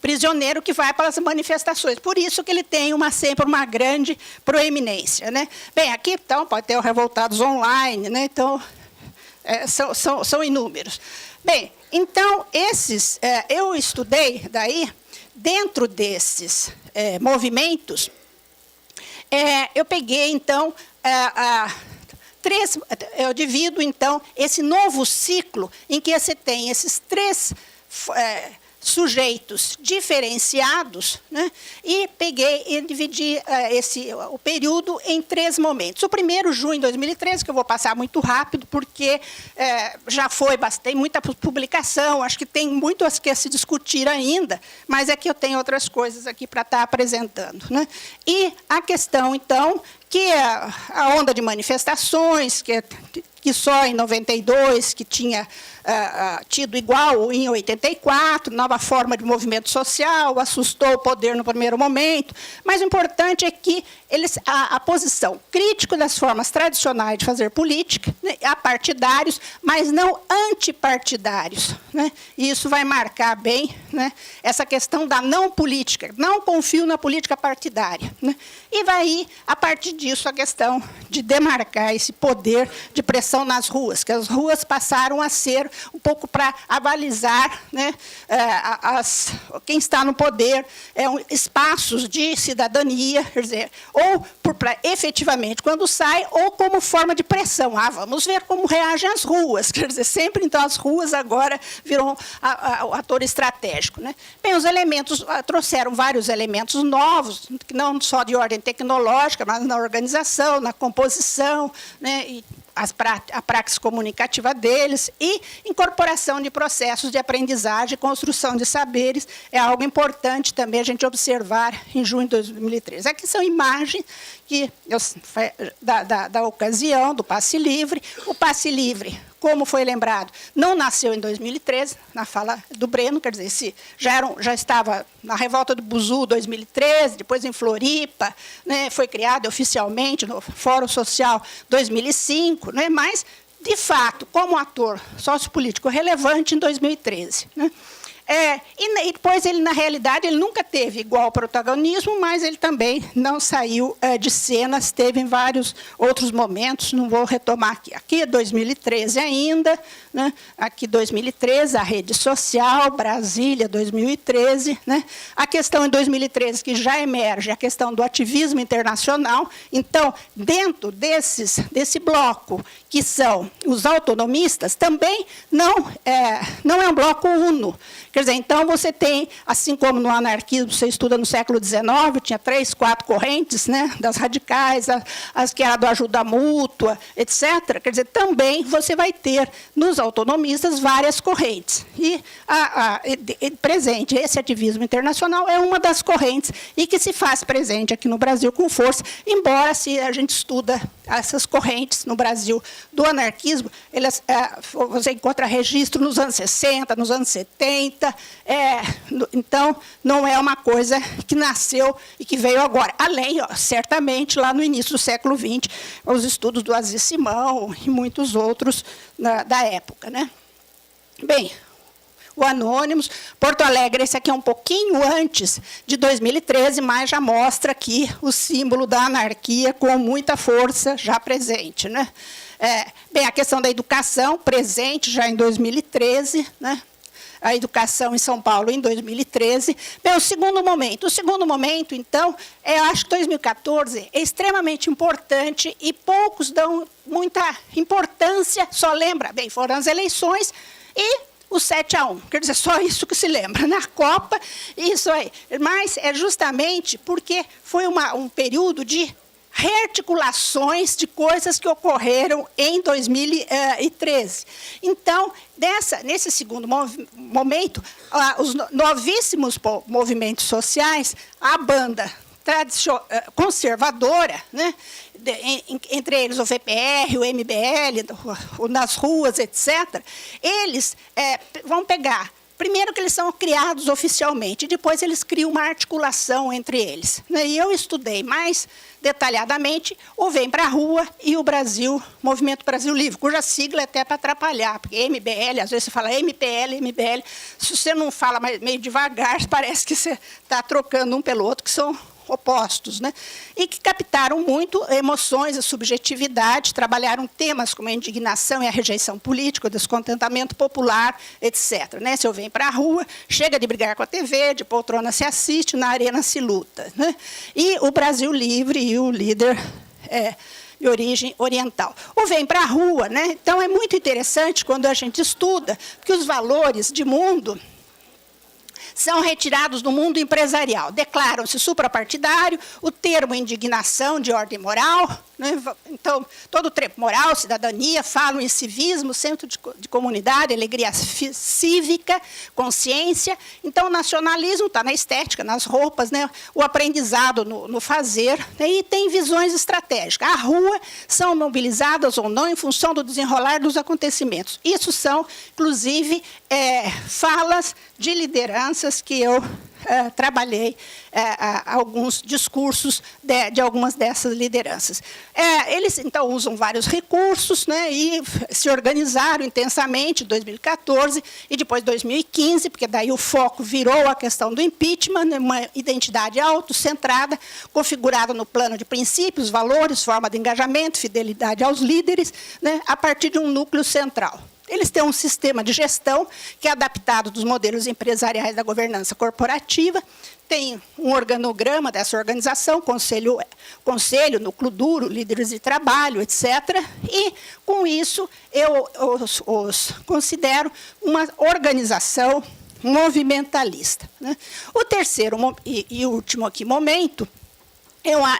prisioneiro, que vai para as manifestações. Por isso que ele tem sempre uma grande proeminência. Bem, aqui então pode ter o Revoltados Online, então são inúmeros. Bem, então eu estudei daí, dentro desses movimentos. Eu peguei, então, eu divido, então, esse novo ciclo em que você tem esses três sujeitos diferenciados, e peguei e dividi o período em 3 momentos. O primeiro, junho de 2013, que eu vou passar muito rápido, porque já tem muita publicação, acho que tem muito a se discutir ainda, mas é que eu tenho outras coisas aqui para estar apresentando. E a questão, então, que a onda de manifestações, que só em 92, que tinha tido igual em 84, nova forma de movimento social, assustou o poder no primeiro momento, mas o importante é que a posição crítica das formas tradicionais de fazer política, né, apartidários, mas não antipartidários, né? E isso vai marcar bem, né, essa questão da não política, não confio na política partidária, né? E vai ir, a partir disso, a questão de demarcar esse poder de pressão nas ruas, que as ruas passaram a ser um pouco para avalizar, né, quem está no poder, espaços de cidadania, quer dizer, ou para efetivamente quando sai, ou como forma de pressão. Vamos ver como reagem as ruas, quer dizer, sempre então as ruas agora viram o ator estratégico, né? Bem, os elementos trouxeram vários elementos novos, não só de ordem tecnológica, mas na organização, na composição, né, e a praxis comunicativa deles, e incorporação de processos de aprendizagem e construção de saberes, é algo importante também a gente observar em junho de 2013. Aqui são imagens da ocasião, do passe livre. O passe livre, como foi lembrado, não nasceu em 2013, na fala do Breno, quer dizer, já estava na revolta do Buzu, 2013, depois em Floripa, né, foi criado oficialmente no Fórum Social 2005, né, mas, de fato, como ator sociopolítico relevante em 2013. Né. E depois, ele, na realidade, ele nunca teve igual protagonismo, mas ele também não saiu de cenas, teve em vários outros momentos, não vou retomar aqui. Aqui é 2013 ainda, né? Aqui 2013, a rede social, Brasília, 2013. Né? A questão em 2013, que já emerge, a questão do ativismo internacional. Então, dentro desse bloco, que são os autonomistas, também não é um bloco uno. Quer dizer, então, você tem, assim como no anarquismo, você estuda no século XIX, tinha 3, 4 correntes, né, das radicais, as que eram do ajuda mútua, etc. Quer dizer, também você vai ter, nos autonomistas, várias correntes. E, presente, esse ativismo internacional é uma das correntes e que se faz presente aqui no Brasil com força, embora, se a gente estuda essas correntes no Brasil do anarquismo, você encontra registro nos anos 60, nos anos 70, então, não é uma coisa que nasceu e que veio agora. Além, certamente, lá no início do século XX, os estudos do Aziz Simão e muitos outros da época. Né? Bem, o Anônimos, Porto Alegre, esse aqui é um pouquinho antes de 2013, mas já mostra aqui o símbolo da anarquia com muita força já presente. Né? Bem, a questão da educação, presente já em 2013, né? A educação em São Paulo em 2013. Bem, o segundo momento, então, eu acho que 2014 é extremamente importante e poucos dão muita importância, só lembra, bem, foram as eleições e o 7-1, quer dizer, só isso que se lembra, na Copa, isso aí. Mas é justamente porque foi um período de rearticulações de coisas que ocorreram em 2013. Então, nesse segundo momento, os novíssimos movimentos sociais, a banda conservadora, né, entre eles o VPR, o MBL, o Nas Ruas, etc., eles vão pegar. Primeiro que eles são criados oficialmente, depois eles criam uma articulação entre eles. E eu estudei mais detalhadamente o Vem para a Rua e o Movimento Brasil Livre, cuja sigla é até para atrapalhar, porque MBL, às vezes você fala MPL, se você não fala meio devagar, parece que você está trocando um pelo outro, que são opostos, né? E que captaram muito emoções, a subjetividade, trabalharam temas como a indignação e a rejeição política, o descontentamento popular, etc. Né? Se eu venho para a rua, chega de brigar com a TV, de poltrona se assiste, na arena se luta. Né? E o Brasil Livre e o líder de origem oriental. O Vem para a Rua, né? Então, é muito interessante quando a gente estuda que os valores de mundo são retirados do mundo empresarial. Declaram-se suprapartidário, o termo indignação de ordem moral, né? Então, todo o trepo moral, cidadania, falam em civismo, centro de comunidade, alegria cívica, consciência. Então, o nacionalismo está na estética, nas roupas, né? O aprendizado no fazer, né? E tem visões estratégicas. A rua são mobilizadas ou não em função do desenrolar dos acontecimentos. Isso são, inclusive, falas de liderança lideranças que eu trabalhei alguns discursos de algumas dessas lideranças. Eles, então, usam vários recursos, né, e se organizaram intensamente em 2014 e depois 2015, porque daí o foco virou a questão do impeachment, né, uma identidade autocentrada, configurada no plano de princípios, valores, forma de engajamento, fidelidade aos líderes, né, a partir de um núcleo central. Eles têm um sistema de gestão que é adaptado dos modelos empresariais da governança corporativa, tem um organograma dessa organização, conselho, núcleo duro, líderes de trabalho, etc. E, com isso, eu os considero uma organização movimentalista, né? O terceiro e último aqui momento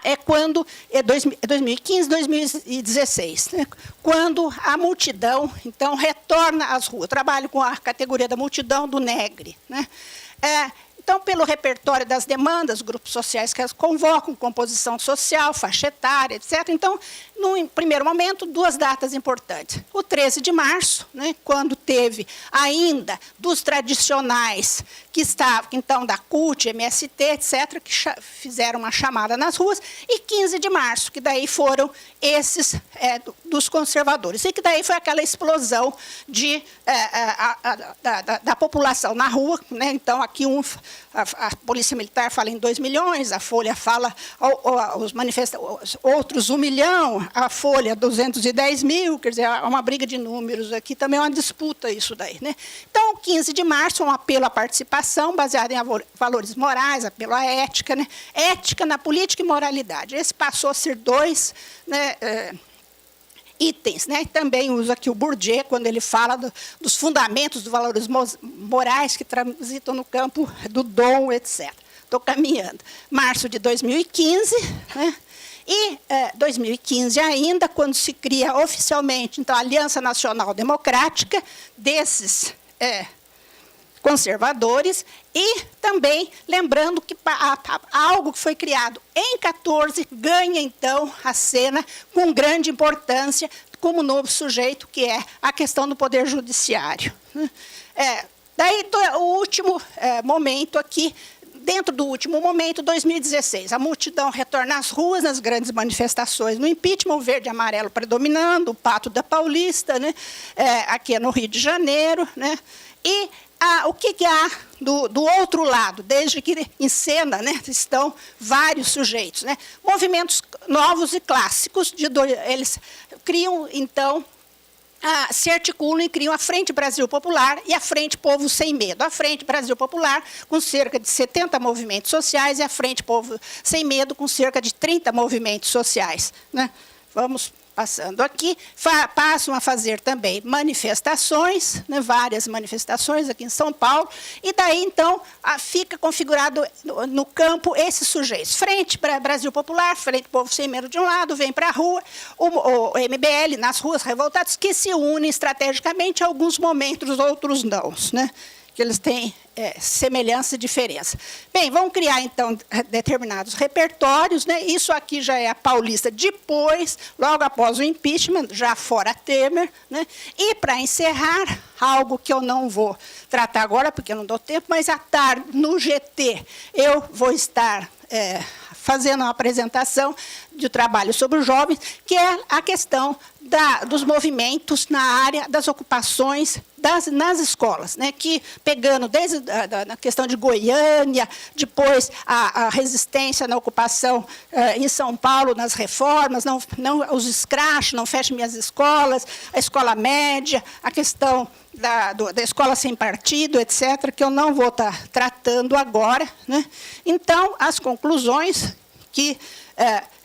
é quando é 2015, 2016, né? Quando a multidão, então, retorna às ruas. Eu trabalho com a categoria da multidão do Negre, né? Então, pelo repertório das demandas, grupos sociais que as convocam, composição social, faixa etária, etc. Então, no primeiro momento, duas datas importantes. O 13 de março, né, quando teve ainda dos tradicionais, que estavam, então, da CUT, MST, etc., que fizeram uma chamada nas ruas, e 15 de março, que daí foram esses dos conservadores. E que daí foi aquela explosão da população na rua, né? Então, aqui a Polícia Militar fala em 2 milhões, a Folha fala, outros 1 milhão, a Folha 210 mil, quer dizer, é uma briga de números aqui, também é uma disputa isso daí, né? Então, 15 de março, um apelo à participação, baseado em valores morais, apelo à ética, né? Ética na política e moralidade. Esse passou a ser 2, né, itens, né? Também usa aqui o Bourdieu, quando ele fala dos fundamentos dos valores morais que transitam no campo do dom, etc. Estou caminhando. Março de 2015, né? E 2015 ainda, quando se cria oficialmente, então, a Aliança Nacional Democrática desses conservadores, e também lembrando que algo que foi criado em 14 ganha, então, a cena com grande importância como novo sujeito, que é a questão do poder judiciário. Daí, o último momento aqui, dentro do último momento, 2016, a multidão retorna às ruas, nas grandes manifestações no impeachment, o verde e amarelo predominando, o Pato da Paulista, né, aqui no Rio de Janeiro, né, e o que há do outro lado, desde que em cena, né, estão vários sujeitos, né, movimentos novos e clássicos, eles criam, então, se articulam e criam a Frente Brasil Popular e a Frente Povo Sem Medo. A Frente Brasil Popular, com cerca de 70 movimentos sociais, e a Frente Povo Sem Medo, com cerca de 30 movimentos sociais, né? Vamos passando aqui, passam a fazer também manifestações, né, várias manifestações aqui em São Paulo, e daí, então, fica configurado no campo esses sujeitos. Frente Brasil Popular, Frente Povo Sem Medo de um lado, vem para a rua, o MBL nas ruas revoltados, que se unem estrategicamente em alguns momentos, outros não, né? Que eles têm semelhança e diferença. Bem, vamos criar, então, determinados repertórios, né? Isso aqui já é a Paulista depois, logo após o impeachment, já fora Temer, né? E, para encerrar, algo que eu não vou tratar agora, porque não dou tempo, mas à tarde, no GT, eu vou estar fazendo uma apresentação de trabalho sobre os jovens, que é a questão dos movimentos na área das ocupações nas escolas, né, que, pegando desde a questão de Goiânia, depois a resistência na ocupação em São Paulo, nas reformas, os escrachos, não fechem minhas escolas, a escola média, a questão da escola sem partido, etc., que eu não vou estar tratando agora, né? Então, as conclusões que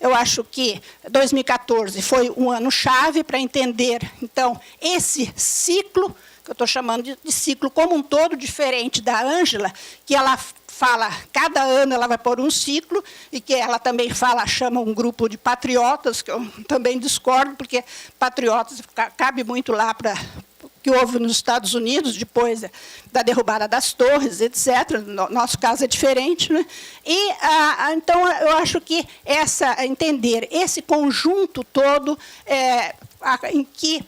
eu acho que 2014 foi um ano-chave para entender, então, esse ciclo, que eu estou chamando de ciclo como um todo, diferente da Ângela, que ela fala, cada ano ela vai pôr um ciclo, e que ela também chama um grupo de patriotas, que eu também discordo, porque patriotas cabe muito lá para que houve nos Estados Unidos, depois da derrubada das torres, etc. No nosso caso é diferente, né? E, então, eu acho que entender esse conjunto todo em que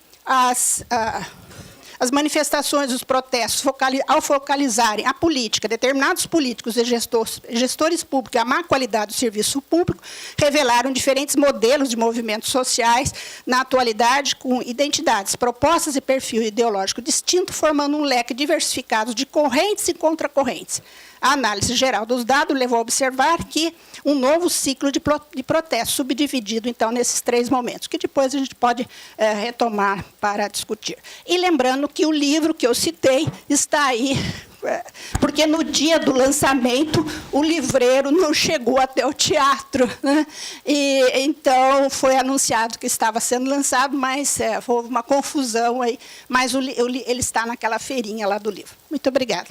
as manifestações, os protestos, ao focalizarem a política, determinados políticos e gestores públicos, a má qualidade do serviço público, revelaram diferentes modelos de movimentos sociais na atualidade, com identidades, propostas e perfil ideológico distinto, formando um leque diversificado de correntes e contracorrentes. A análise geral dos dados levou a observar que um novo ciclo de protesto subdividido, então, nesses 3 momentos, que depois a gente pode retomar para discutir. E lembrando que o livro que eu citei está aí, porque no dia do lançamento o livreiro não chegou até o teatro, né? E então foi anunciado que estava sendo lançado, mas houve uma confusão aí, mas ele está naquela feirinha lá do livro. Muito obrigada.